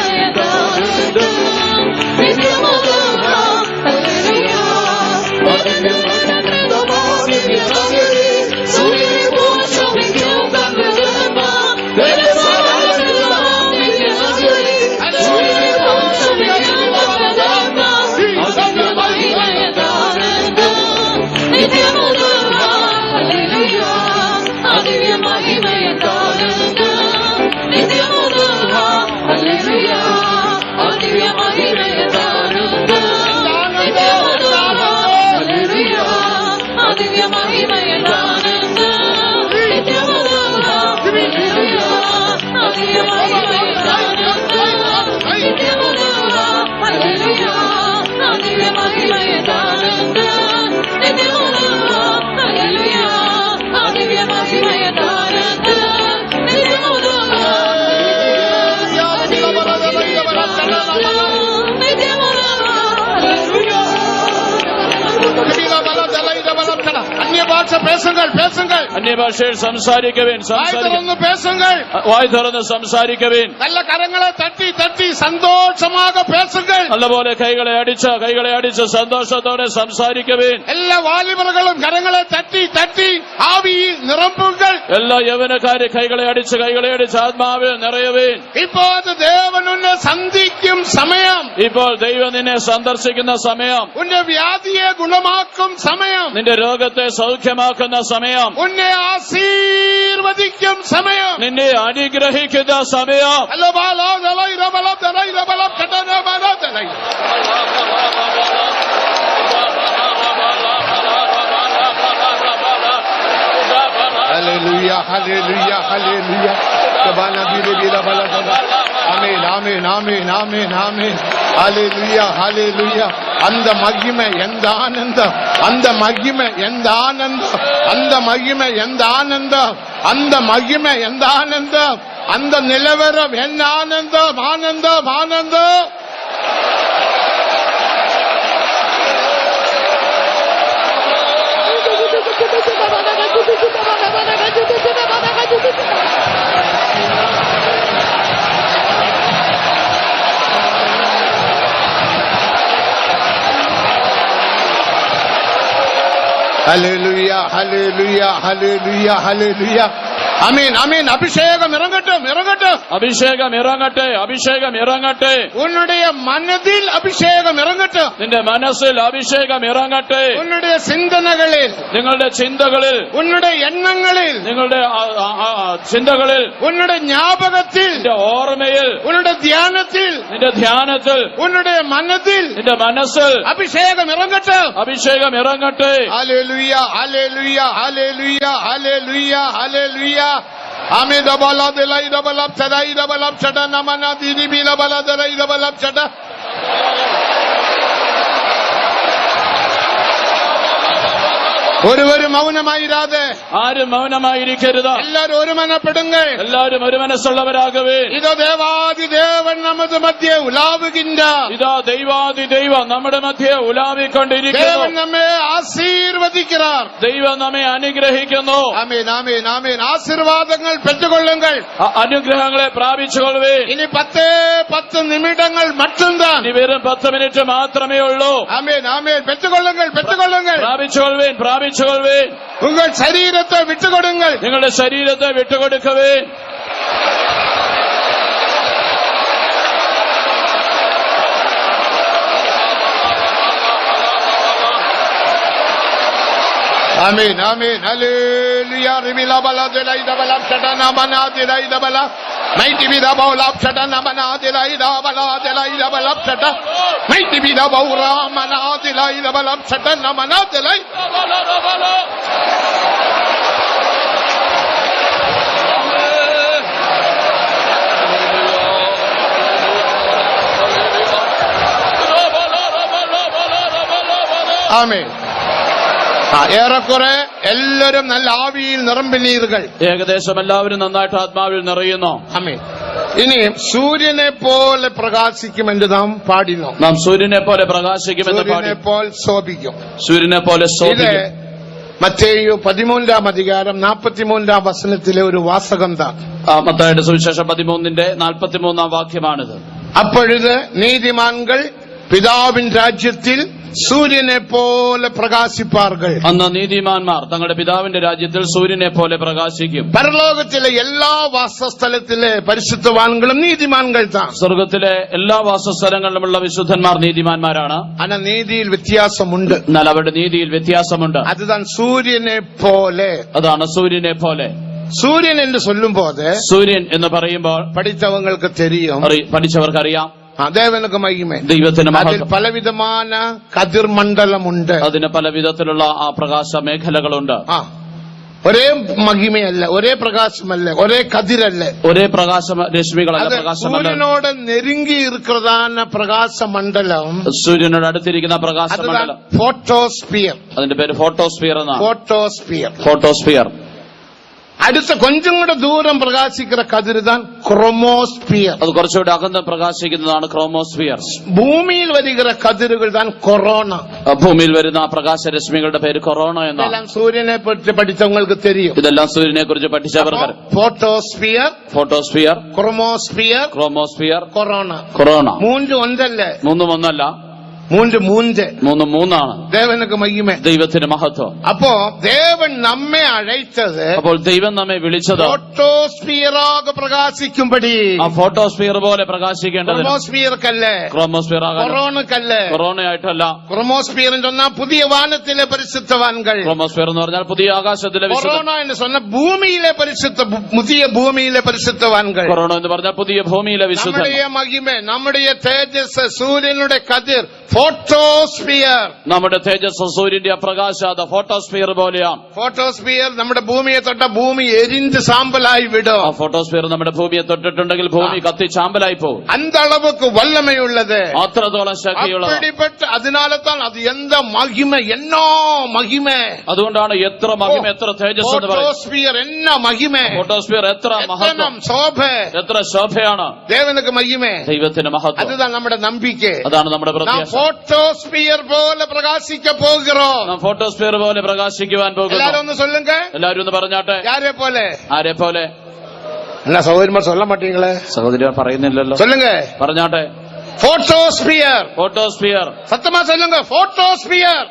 മഹിമയെന്താനന്ദം. നിത്യമോദം. ഹല്ലേലൂയ. ആ ദിവ്യ മഹിമയെന്താനന്ദം. ദിവ്യ നഗരേ, സൂര്യനെ പോൽ ശോഭിക്കും തൻവൃതന്മാർ. തേജസാൽ അലങ്കൃതമാം ദിവ്യ നഗരേ, സൂര്യനെ പോൽ ശോഭിക്കും തൻവൃതന്മാർ. ആ ദിവ്യ മഹിമയെന്താനന്ദം. നിത്യമോദം. ഹല്ലേലൂയ. ആ ദിവ്യ മഹിമയെന്താനന്ദം. നിത്യമോദം. ഹല്ലേലൂയ. ആ ദിവ്യ മഹിമയെന്താനന്ദം. നിത്യമോദം. ഹല്ലേലൂയ. ആ ദിവ്യ മഹിമയെന്താനന്ദം. നിത്യമോദം. ഹല്ലേലൂയ. ആ ദിവ്യ മഹിമയെന്താനന്ദം. നിത്യമോദം. ഹല്ലേലൂയ. ആ ദിവ്യ മഹിമയെന്താനന്ദം. നിത്യമോദം. ഹല്ലേലൂയ. ആ ദിവ്യ മഹിമയെന്താനന്ദം. നിത്യമോദം. அந்நிய பாஷை பேசுங்கள், பேசுங்கள். അന്യഭാഷയിൽ സംസാരിക്കുവിൻ. வாய் திறந்து பேசுங்கள். വായ് തുറന്ന് സംസാരിക്കുവിൻ. நல்ல കരങ്ങളെ തട്ടി തട്ടി സന്തോഷமாக பேசுங்கள். നല്ലപോലെ കൈകളെ അടിച്ച് സന്തോഷത്തോടെ സംസാരിക്കുവിൻ. എല്ലാ വാലിബറുകളും കരങ്ങളെ തട്ടി തട്ടി ആവിയിൽ നിറമ്പുകൾ. എല്ലാ യൗവനക്കാരെ കൈകളെ അടിച്ച് ആത്മാവിൽ നിറയുവിൻ. ഇപ്പോൾ ദേവൻ ഉന്നെ സന്ധിക്കും സമയം. ഇപ്പോൾ ദൈവം നിന്നെ സന്ദർശിക്കുന്ന സമയം. ഉന്നെ വ്യാധിയെ ഗുണമാക്കും സമയം. നിന്റെ രോഗത്തെ സൗഖ്യമാക്കുന്ന സമയം. ഉന്നെ ആശീർവദിക്കും സമയം. നിന്നെ അനുഗ്രഹിക്കുന്ന സമയം. Hallelujah, hallelujah, hallelujah. Amen, amen, amen, amen, amen. Hallelujah, hallelujah. அந்த மகிமை எந்த ஆனந்தம், அந்த மகிமை எந்த ஆனந்தம், அந்த மகிமை எந்த ஆனந்தம், அந்த மகிமை எந்த ஆனந்தம், அந்த நிலவரம் என்ன ஆனந்தம், ஆனந்தம், ஆனந்தம். Hallelujah, hallelujah, hallelujah, hallelujah. അമീൻ അമീൻ. അഭിഷേകം ഇറങ്ങട്ടും ഇറങ്ങട്ടും. അഭിഷേകം ഇറങ്ങട്ടെ. ഉன்னுடைய മനതിൽ അഭിഷേകം ഇറങ്ങട്ടെ. നിന്റെ മനസ്സിൽ അഭിഷേകം ഇറങ്ങട്ടെ. ഉன்னுடைய സിന്തനകളിൽ, നിങ്ങളുടെ ചിന്തകളിൽ, ഉன்னுடைய എണ്ണങ്ങളിൽ, നിങ്ങളുടെ ചിന്തകളിൽ, ഉன்னுடைய ജ്ഞാപകത്തിൽ, നിന്റെ ഓർമ്മയിൽ, ഉன்னுடைய ധ്യാനത്തിൽ, നിന്റെ ധ്യാനത്തിൽ, ഉன்னுடைய മനതിൽ നിന്റെ മനസ്സിൽ അഭിഷേകം ഇറങ്ങട്ടെ. അഭിഷേകം ഇറങ്ങട്ടെ. ഹല്ലേലൂയ, ഹല്ലേലൂയ, ഹല്ലേലൂയ, ഹല്ലേലൂയ, ഹല്ലേലൂയ. ആമേൻ. ദബല ദലൈ ദബല ചദൈ ദബല ചട നമന ദിനി ബില ബല ദലൈ ദബല ചട. ഒരുവരും മൗനമായിരാതെ, ആരും മൗനമായിരിക്കരുത്. എല്ലാവരും ഒരുമനപ്പെടുങ്ങൾ. എല്ലാവരും ഒരു മനസ്സുള്ളവരാകവേ. ഇതോ ദേവാദി ദേവൻ നമ്മുടെ മധ്യേ ഉലാവുകിன்ற. ഇതാ ദൈവാദി ദൈവം നമ്മുടെ മധ്യേ ഉലാവിക്കൊണ്ടിരിക്കുന്നു. ദേവൻ നമ്മെ ആശീർവദിക്കാർ. ദൈവം നമ്മെ അനുഗ്രഹിക്കുന്നു. ആമേൻ, ആമേൻ, ആമേൻ. ആശീർവാദങ്ങൾ പെറ്റുകൊള്ളുങ്ങൾ. അനുഗ്രഹങ്ങളെ പ്രാപിച്ചുകൊള്ളുവേ. ഇനി 10 നിമിടങ്ങൾ മറ്റുംതാൻ. ഇനി വെറും 10 മിനിറ്റ് മാത്രമേ ഉള്ളൂ. ആമേൻ, ആമേൻ. പെറ്റുകൊള്ളുങ്ങൾ, പെറ്റുകൊള്ളുങ്ങൾ. പ്രാപിച്ചുകൊള്ളുവേൻ. ഉങ്ങൾ ശരീരത്തെ വിട്ടുകൊടുങ്ങൾ. നിങ്ങളുടെ ശരീരത്തെ വിട്ടുകൊടുക്കവേ. ആമേൻ, ആമേൻ. ഹല്ലേലൂയ. റിബില ബല ദലൈ ദബല ചടന മന ദിലൈ ദബല മൈറ്റി ബിദ ബൗല ചടന മന ദിലൈ ദബല ദിലൈ ദബല ചട മൈറ്റി ബിദ ബൗറ മന ദിലൈ ദബല ചടന മന ദിലൈ. ആമേൻ. ഏറെക്കുറെ എല്ലാവരും നല്ല ആവിയിൽ നിറമ്പിനീറുകൾ. ഏകദേശം എല്ലാവരും നന്നായിട്ട് ആത്മാവിൽ നിറയുന്നു. ആമേൻ. ഇനി സൂര്യനെ പോലെ പ്രകാശിക്കുമെന്ന് നാം പാടിനോ. നാം സൂര്യനെ പോലെ പ്രകാശിക്കുമെന്ന് പാടി. സൂര്യനെ പോലെ ശോഭിക്കും. സൂര്യനെ പോലെ ഇത് ശോഭിക്കും. മത്തേയു 13-ാം അധികാരം 43-ാം വചനത്തിലെ ഒരു വാസകം താ. മത്തായിയുടെ സുവിശേഷം 13-ന്റെ 43-ാം വാക്യമാണിത്. അപ്പോഴത് നീതിമാൻകൾ പിതാവിൻ രാജ്യത്തിൽ സൂര്യനെ പോലെ പ്രകാശിപ്പാർകൾ. അന്ന് നീതിമാന്മാർ തങ്ങളുടെ പിതാവിന്റെ രാജ്യത്തിൽ സൂര്യനെ പോലെ പ്രകാശിക്കും. പരലോകത്തിലെ എല്ലാ വാസസ്ഥലത്തിലെ പരിശുദ്ധവാൻകളും നീതിമാൻകൾ താൻ. സ്വർഗത്തിലെ എല്ലാ വാസസ്ഥലങ്ങളിലുമുള്ള വിശുദ്ധന്മാർ നീതിമാന്മാരാണ്. അന നീതിയിൽ വ്യത്യാസമുണ്ട്. എന്നാൽ അവരുടെ നീതിയിൽ വ്യത്യാസമുണ്ട്. അതുതാൻ സൂര്യനെ പോലെ. അതാണ് സൂര്യനെ പോലെ. സൂര്യൻ എന്ന് ചൊല്ലുമ്പോത് സൂര്യൻ എന്ന് പറയുമ്പോൾ പഠിച്ചവങ്ങൾക്ക് തെരിയും, പഠിച്ചവർക്കറിയാം, ദേവനുക്ക് മഹിമ. ദൈവത്തിന് അതിൽ പലവിധமான കതിർമണ്ഡലമുണ്ട്. അതിന് പല വിധത്തിലുള്ള ആ പ്രകാശ മേഖലകളുണ്ട്. ഒരേ മഹിമയല്ല, ഒരേ പ്രകാശമല്ല, ഒരേ കതിരല്ല, ഒരേ പ്രകാശ രശ്മികളല്ല. സൂര്യനോട് നെരുങ്ങി ഇരിക്കുന്നതാണ് പ്രകാശമണ്ഡലം. സൂര്യനോട് അടുത്തിരിക്കുന്ന அடுத்த கொஞ்சம் கூட தூரம் பிரகாசிக்கிற கதிர் தான் குரோமோஸ்பியர். അത് കുറച്ചുകൂടി അകന്ന് പ്രകാശിക്കുന്നതാണ് ക്രോമോസ്ഫിയർ. ഭൂമിയിൽ വരുகிற കതിരുകൾ தான் കൊറോണ. ഭൂമിയിൽ വരുന്ന ആ പ്രകാശരശ്മികളുടെ പേര് കൊറോണ എന്നാണ്. ഇതെല്ലാം സൂര്യനെ പറ്റി പഠിച്ചവങ്ങൾക്ക് தெரியும். ഇതെല്ലാം സൂര്യനെ കുറിച്ച് പഠിച്ചവർക്ക്. Photosphere, photosphere, chromosphere, chromosphere, corona. Corona. മൂന്ന് ഒന്നല്ലേ? മൂന്നും ഒന്നല്ല, മൂന്ന് മൂന്നാണ്. ദേവനുക്ക് മഹിമ, ദൈവത്തിന് മഹത്വം. അപ്പോ ദേവൻ നമ്മെ അழைച്ചത്, അപ്പോൾ ദൈവം നമ്മെ വിളിച്ചത് ഫോട്ടോസ്ഫിയറാக പ്രകാശിക്കുമ്പടി, ആ ഫോട്ടോസ്ഫിയർ പോലെ പ്രകാശിക്കേണ്ടത്. ക്രോമോസ്ഫിയർക്കല്ലേ, ക്രോമോസ്ഫിയർ ആകാൻ, കൊറോണക്കല്ലേ. കൊറോണയായിട്ടല്ല. ക്രോമോസ്ഫിയർ എന്ന് പറഞ്ഞാൽ പുതിയ വാനത്തിലെ പരിശുദ്ധവാൻകൾ. ക്രോമോസ്ഫിയർ എന്ന് പറഞ്ഞാൽ പുതിയ ആകാശത്തിലെ വിശുദ്ധ. കൊറോണ എന്ന് പറഞ്ഞാൽ ഭൂമിയിലെ പരിശുദ്ധ, പുതിയ ഭൂമിയിലെ പരിശുദ്ധവാൻകൾ. കൊറോണ എന്ന് പറഞ്ഞാൽ പുതിയ ഭൂമിയിലെ വിശുദ്ധ. നമ്മുടെ മഹിമ, നമ്മുടെ തേജസ്, സൂര്യനുടെ കതിർ, ഫോട്ടോസ്ഫിയർ. നമ്മുടെ തേജസ് സൂര്യന്റെ പ്രകാശം അത് ഫോട്ടോസ്ഫിയർ പോലെയാണ്. ഫോട്ടോസ്ഫിയർ നമ്മുടെ ഭൂമിയെ തൊട്ട ഭൂമി എരിഞ്ഞ് സാമ്പലായി വിടും. ആ ഫോട്ടോസ്ഫിയർ നമ്മുടെ ഭൂമിയെ തൊട്ടിട്ടുണ്ടെങ്കിൽ ഭൂമി കത്തി ചാമ്പലായി പോകും. அந்த அளவுக்கு வல்லமையுள்ளது, അത്രത്തോളം ശക്തിയുള്ളത്. அப்படிப்பட்ட அதனாலதான் அது எந்த மகிமை, என்ன மகிமை. അതുകൊണ്ടാണ് എത്ര മഹിമ, എത്ര തേജസ് എന്ന് പറയുന്നത്. ഫോട്ടോസ്ഫിയർ എന്ന മഹിമ, ഫോട്ടോസ്ഫിയർ എത്ര മഹത്വം, ശോഭ, എത്ര ശോഭയാണ്. ദേവനുക്ക് മഹിമ, ദൈവത്തിന് മഹത്വം. அதுதான் നമ്മുടെ നമ്പിക്കை, അതാണ് നമ്മുടെ പ്രത്യാശ. ഫോട്ടോസ്ഫിയർ പോലെ പ്രകാശിക്ക പോകുகிறோம். നാം ഫോട്ടോസ്ഫിയർ പോലെ പ്രകാശിക്കുവാൻ പോകുന്നു. എല്ലാരും ഒന്ന് சொல்லுங்க. എല്ലാവരും ഒന്ന് പറഞ്ഞാട്ടെ. யாரே പോലെ? ആരെ പോലെ? എന്നാ സഹോദരന്മാർ சொல்ல മാட்டீங்களே? സഹോദരൻ പറയുന്നില്ലല്ലോ. சொல்லுங்க. പറഞ്ഞാട്ടെ. ഫോട്ടോസ്ഫിയർ. ഫോട്ടോസ്ഫിയർ. സത്യമാ சொல்லுங்க. ഫോട്ടോസ്ഫിയർ.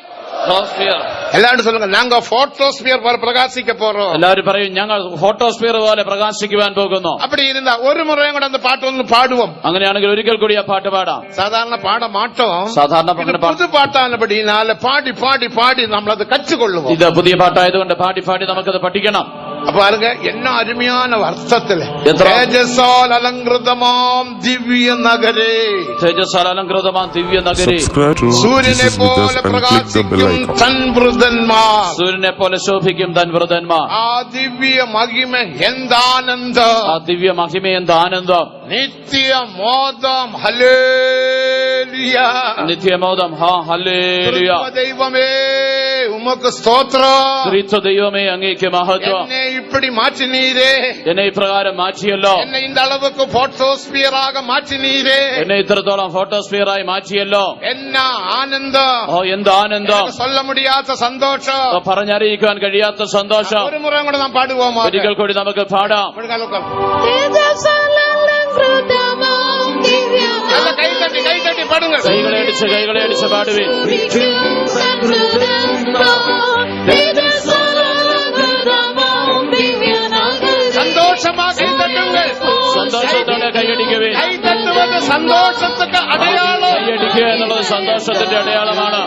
എല്ലാവരും சொல்லுங்க. நாங்க ഫോട്ടോസ്ഫിയർ പോലെ പ്രകാശിക്ക പോறோம். എല്ലാവരും പറയും ഞങ്ങൾ ഫോട്ടോസ്ഫിയർ പോലെ പ്രകാശിക്കുവാൻ പോകുന്നു. அப்படி இருந்தா ஒரு முறையும் கூட அந்த பாட்டு ഒന്ന് പാടുவோம். അങ്ങനെയാണെങ്കിൽ ഒരിക്കൽ കൂടി ആ പാട്ട് പാടാം. സാധാരണ പാട മാട്ടോം. സാധാരണ പുതു പാട്ടാണപടിനാല് പാടി പാടി പാടി നമ്മളത് കற்றுകൊള്ളുவோம். ഇത് പുതിയ പാട്ടായതുകൊണ്ട് പാടി പാടി നമുക്കത് പഠിക്കണം. அப்ப பாருங்க என்ன அருமையான அர்த்தத்துல, தேஜஸால் அலங்கிருதமாம் திவ்ய நகரே, தேஜஸால் அலங்கிருதமாம் திவ்ய நகரே, സൂര്യനെ പോലെ പ്രകാശിക്കും തൻവൃതന്മാർ, സൂര്യനെ പോലെ ശോഭിക്കും തൻവൃതന്മാർ. ആ ദിവ്യ മഹിമ എന്താനന്ദം, ആ ദിവ്യ മഹിമ എന്ത് ആനന്ദം. നിത്യമോദം ഹല്ലേലൂയ, നിത്യമോദം ഹല്ലേലൂയ. ദൈവമേ ഉമക്ക് സ്തോത്രം, ത്രിത്വ ദൈവമേ അങ്ങേക്ക് മഹത്വം. എന്നെ இப்படி மாற்றினீரே, എന്നെ ഇപ്രകാരം മാറ്റിയല്ലോ. എന്നെ இந்த அளவுக்கு ഫോട്ടോസ്ഫിയറാக മാற்றினீரே, എന്നെ ഇത്രത്തോളം ഫോട്ടോസ്ഫിയറായി മാറ്റിയല്ലോ. എന്നാ ആനന്ദം, ഓ എന്ത് ആനന്ദം, சொல்ல முடியாத സന്തോഷം, പറഞ്ഞറിയിക്കാൻ കഴിയാത്ത സന്തോഷം. ഒരു മുറ കൂടെ നാം പാടുவோமா? ഒരിക്കൽ കൂടി നമുക്ക് പാടാം. കൈതട്ടി പാടുക. കൈകളെ അടിച്ച് പാടുവിൻ. സന്തോഷമാ കൈതട്ടുങ്ങൾ, സന്തോഷത്തോടെ കൈയടിക്കുവിൻ. കൈതട്ടുவது സന്തോഷത്തിന്റെ അടയാളം. കൈയടിക്കുക എന്നുള്ളത് സന്തോഷത്തിന്റെ അടയാളമാണ്.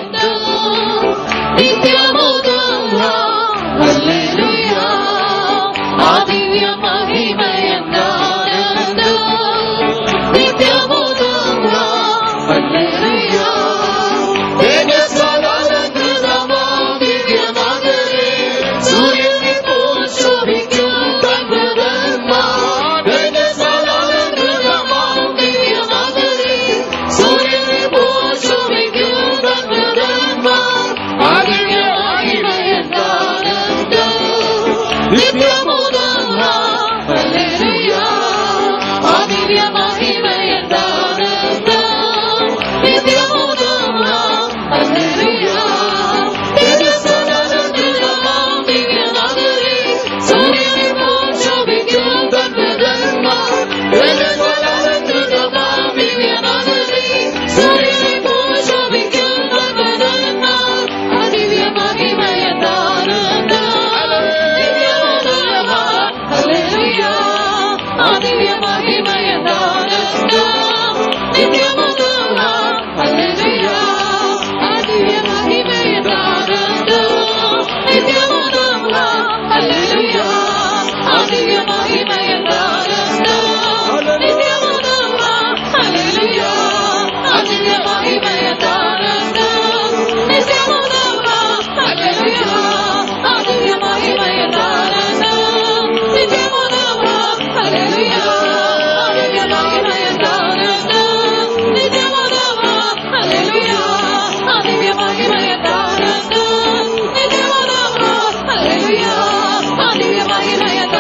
Hallelujah.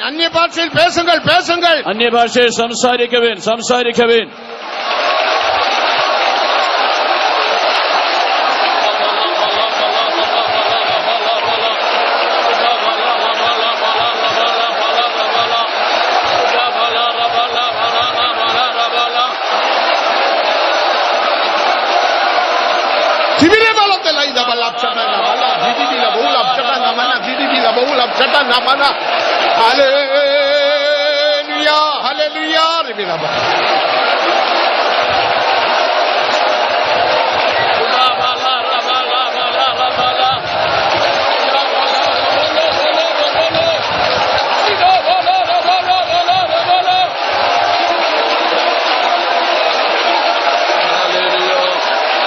അന്യഭാഷയിൽ പേസുങ്കൾ പേസുങ്കൾ. അന്യഭാഷയിൽ സംസാരിക്കുവിൻ സംസാരിക്കുവിൻ. Hallelujah, hallelujah.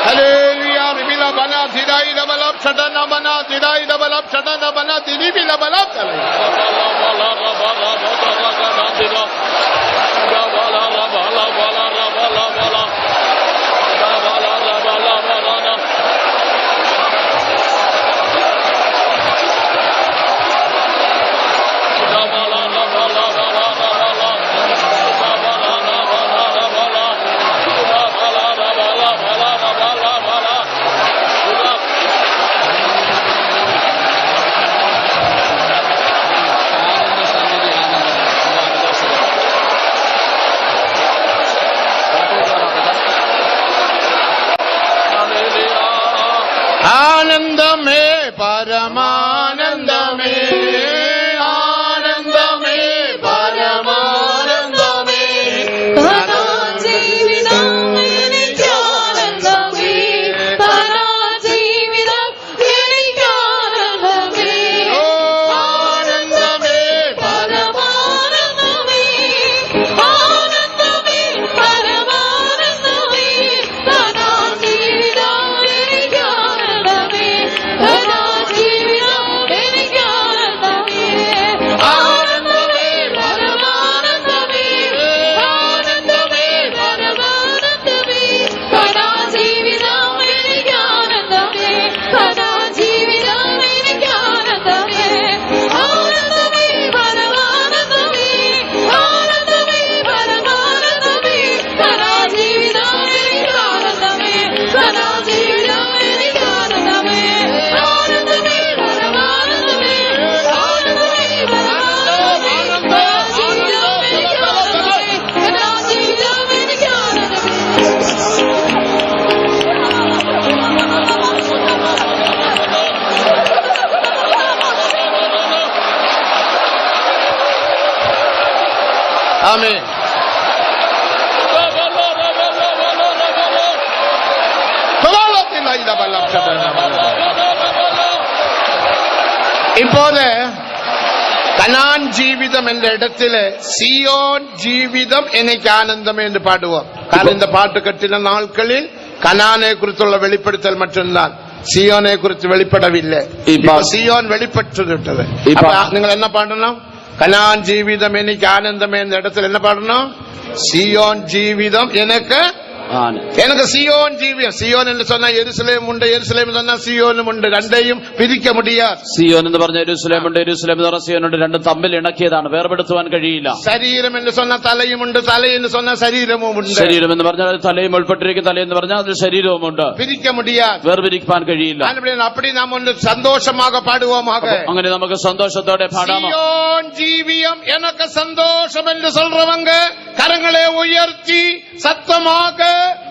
Hallelujah, ribila bana dhidai dabalab chadana bana dhidai dabalab chadana bana dhidibila balab chalai. ആനന്ദമേ പരമാനന്ദമേ ആനന്ദമേ പരമാനന്ദമേ ജീവിതം എനിക്കാനന്ദമേ ജീവിതം എനിക്കാനന്ദമേ ആനന്ദമേ പരമാനന്ദമേ ആനന്ദമേ പരമാനന്ദമേ ജീവിതം എനിക്കാനന്ദമേ ജീവിതം എനിക്കാനന്ദമേ ആനന്ദമേ പരമാനന്ദമേ ആനന്ദമേ പരമാനന്ദമേ ജീവിതം എനിക്കാനന്ദമേ ജീവിതം എനിക്കാനന്ദമേ ആനന്ദമേ പരമാനന്ദമേ ആനന്ദമേ പരമാനന്ദമേ ജീവിതം എനിക്കാനന്ദമേ ജീവിതം എനിക്കാനന്ദമേ ആനന്ദമേ പരമാനന്ദമേ ആനന്ദമേ പരമാനന്ദമേ ജീവിതം എനിക്കാനന്ദമേ ജീവിതം ആമേൻ. இப்போது கனான் ஜீவிதம் என்ற இடத்துல சியோன் ஜீவிதம் எனக்கு ஆனந்தம் என்று பாடுவோம். കാരണം இந்த பாட்டு கட்டின நாட்களில் கனானை குறித்துள்ள வெளிப்படுத்தல் மட்டும்தான், சியோனை குறித்து வெளிப்படவில்லை. இப்ப சியோன் வெளிப்பட்டு விட்டது. நீங்கள் என்ன பாடணும்? கனான் ஜீவிதம் எனக்கு ஆனந்தம் என்ற இடத்துல என்ன பாடணும்? சியோன் ஜீவிதம் எனக்கு சியோன் ஜீவியம். സിയോൻ എന്ന് சொன்னா യെരുസലേം ഉണ്ട്, യെരുസലേം എന്ന് சொன்னா സിയോനും ഉണ്ട്. രണ്ടേയും പിരിക്ക മുടിയാതെ. സിയോൻ എന്ന് പറഞ്ഞ യെരുസലേം ഉണ്ട്, യെരുസലേം എന്ന് പറഞ്ഞ സിയോൻ ഉണ്ട്. രണ്ടും തമ്മിൽ ഇണക്കിയതാണ്, വേർപെടുത്തുവാൻ കഴിയില്ല. ശരീരം എന്ന് சொன்னா തലയുമുണ്ട്, തലയെന്ന് சொன்னா ശരീരവും ഉണ്ട്. ശരീരം എന്ന് പറഞ്ഞാൽ തലയും ഉൾപ്പെട്ടിരിക്കും, തലയെന്ന് പറഞ്ഞാൽ അതിൽ ശരീരവും ഉണ്ട്. പിരിക്ക മുടിയാതെ, വേർപിരിക്കാൻ കഴിയില്ല. அப்படி நாம் ஒன்று சந்தோஷமாக பாடுவோமாக. അങ്ങനെ നമുക്ക് സന്തോഷത്തോടെ പാടാമോ? സിയോൻ ஜீவியம் எனக்கு சந்தோஷம் என்று சொல்றவங்க கரங்களை உயர்த்தி சத்தமாக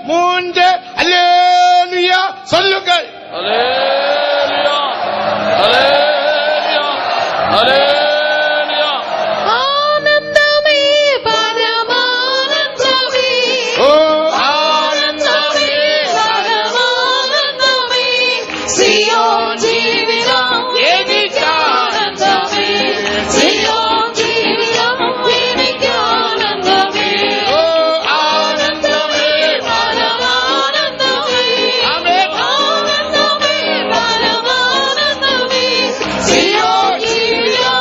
மூன்று அல்லேலூயா சொல்லுங்கள். அல்லேலூயா அல்லேலூயா அல்லேலூயா. ആനന്ദമേ പരമാനന്ദമേ ആനന്ദമേ പരമാനന്ദമേ സിയോൻ ജീവിതം എനിക്കാനന്ദമേ സിയോൻ ജീവിതം എനിക്കാനന്ദമേ ആനന്ദമേ പരമാനന്ദമേ ആനന്ദമേ പരമാനന്ദമേ സിയോൻ ജീവിതം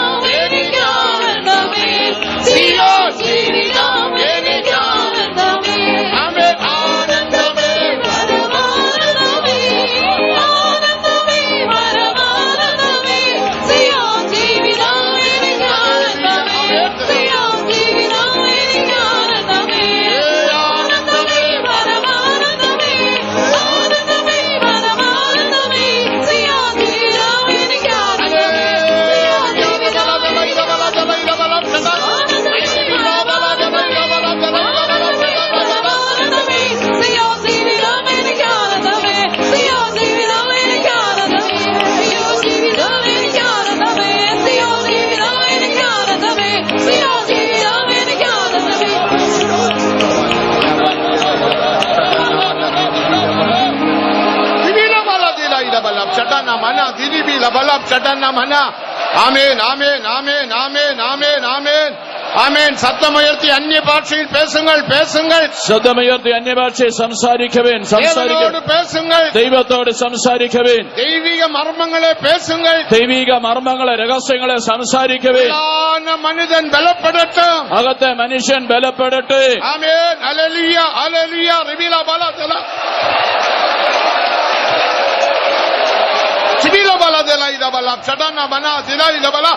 ஆமென் ஆமென் ஆமென் ஆமென் ஆமென் ஆமென் ஆமென். சத்தமுயர்த்தி அந்நிய பாஷையில் பேசுங்கள் பேசுங்கள். ശബ്ദമുയർത്തി അന്യഭാഷയെ സംസാരിക്കുവേൻ தேவனோடு பேசுங்கள். ദൈവത്തോട് സംസാരിക്കുവേൻ. தெய்வீக மர்மங்களை பேசுங்கள். ദൈവിക മർമ്മങ്ങളെ രഹസ്യങ്ങളെ സംസാരിക്കുവേൻ. மனிதன் பலப்படட்டும். അകത്തെ മനുഷ്യൻ ബലപ്പെടട്ടെ. ஆமென் ஹல்லேலூயா ஹல்லேலூயா. ரிபிலா பலா தலா சிபிலா பலா தலா இதா பலா சடனா பனா திலா இதா பலா.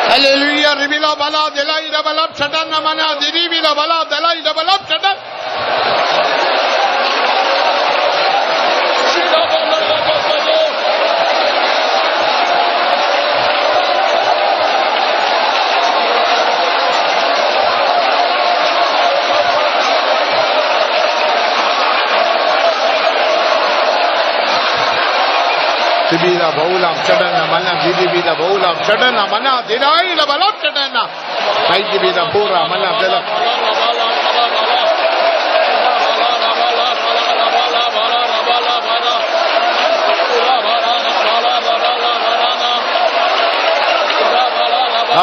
Hallelujah. Ribila bala delai da balap chatan namana diribila bala delai da balap chatan. Dibila baulam chadana mana dibila baulam chadana mana dinai la balap chadana mai dibila pura mana dela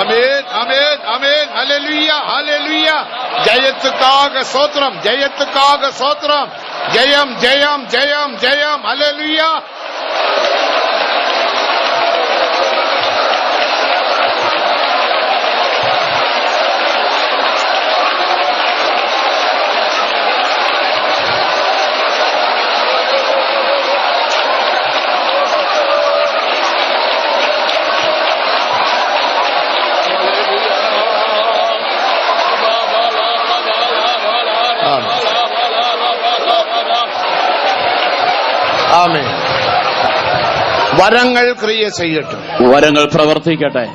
Amen amen amen hallelujah hallelujah. ஜெயத்துக்காக ஸ்தோத்திரம் ஜெயத்துக்காக ஸ்தோத்திரம். ஜெயம் ஜெயம் ஜெயம் ஜெயம் hallelujah. ആമേൻ. വരങ്ങൾ ക്രിയ ചെയ്യട്ടെ. വരങ്ങൾ പ്രവർത്തിക്കട്ടെ.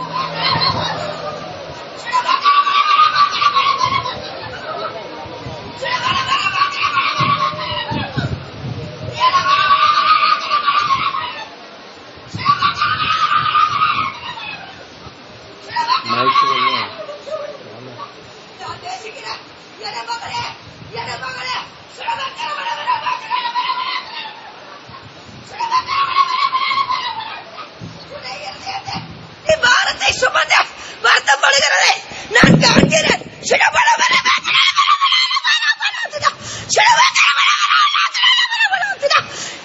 வருத்தப்படுகிறதை நான் காண்கிறேன்.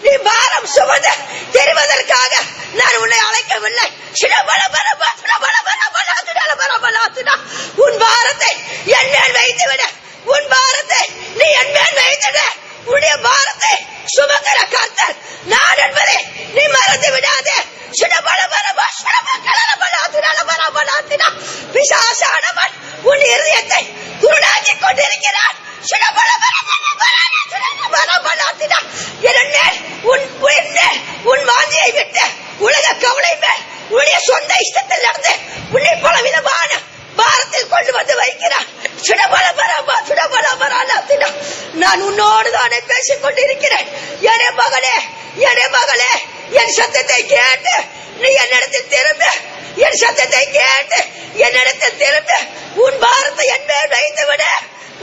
நீ பாரம் சுமந்து தெரிவதற்காக நான் உன்னை அழைக்கவில்லை. உன் பாரத்தை என் மேல் வைத்துவிட. உன் பாரத்தை நீ என் மேல் வைத்துவிட. உன்னுடைய பாரத்தை சுமக்கிற கர்த்தர் நான் என்பதை நீ மறந்து விடாதே. பிசாசானவன் உன் இருதயத்தை குருடாக்கிக் கொண்டிருக்கிறான். உன் வாந்தியை விட்டு உலக கவலை மேல் உன்னுடைய சொந்த இஷ்டத்தில் இருந்து உன்னை பலவிதமான பாரத்தில் கொண்டு வந்து வைக்கிறான். நான் உன்னோடு தானே பேசிக் கொண்டிருக்கிறேன். என் மகளே என் சத்தத்தை கேட்டு நீ என்னிடத்தில் திரும்ப. என் சத்தத்தை கேட்டு என்னிடத்தில் திரும்ப. உன் பாரத்தை என் மேல் வைத்து விட.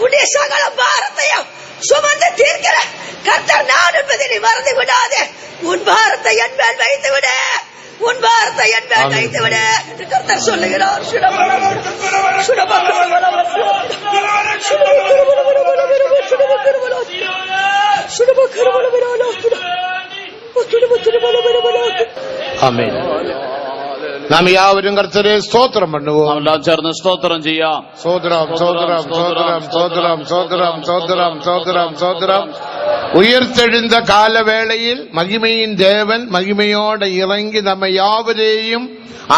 உன்னுடைய சகல பாரத்தையும் சுமந்து தீர்க்கிற கர்த்தர் நான் என்பதை நீ மறந்து விடாதே. உன் பாரத்தை என் மேல் வைத்து விட. உன் பாரத்தை என் மேல் வைத்து விட என்று கர்த்தர் சொல்லுகிறார். ആമേൻ. നാം യാവരും കർത്തരെ സ്തോത്രം பண்ணுவோம். നാമെല്ലാം ചേർന്ന് സ്തോത്രം ചെയ്യാം. സ്തോത്രം സ്തോത്രം സ്തോത്രം സ്തോത്രം സ്തോത്രം സ്തോത്രം സ്തോത്രം സ്തോത്രം. ഉയർത്തെഴുന്ന കാലവേളയിൽ മഹിമയിൻ ദേവൻ മഹിമയോടെ ഇറങ്ങി നമ്മെ യാവരെയും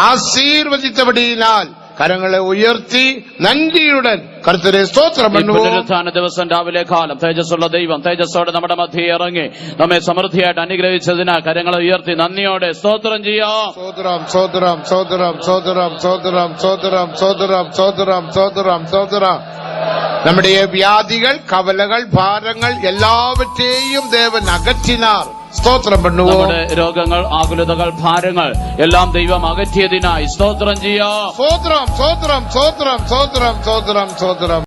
ആശീർവദിച്ചപടിയാൽ கரங்களை உயர்த்தி நன்றியுடன் கர்த்தரை ஸ்தோத்திரம் ഈ பண்ணுவோம். പുനരുത്ഥാന ദിവസം രാവിലെ കാലം തേജസ്സുള്ള ദൈവം തേജസ്സോടെ നമ്മുടെ മധ്യേ ഇറങ്ങി നമ്മെ സമൃദ്ധിയായിട്ട് അനുഗ്രഹിച്ചതിനാൽ കരങ്ങളെ ഉയർത്തി നന്ദിയോടെ സ്തോത്രം ചെയ്യാം. சோதரம் சோதரம் சோதரம் சோதரம் சோதரம் சோதரம் சோதரம் சோதரம் சோதரம் சோதரம். நம்முடைய வியாதிகள், கவலைகள், பாரங்கள் எல்லாவற்றையும் தேவன் அகற்றினார். സ്തോത്രം பண்ணுவோம். നമ്മുടെ രോഗങ്ങൾ, ആകുലതകൾ, ഭാരങ്ങൾ എല്ലാം ദൈവം അകറ്റിയതിനായി സ്തോത്രം ചെയ്യാം. சோதரம் சோதரம் சோதரம் சோதரம் சோதரம் சோதரம்.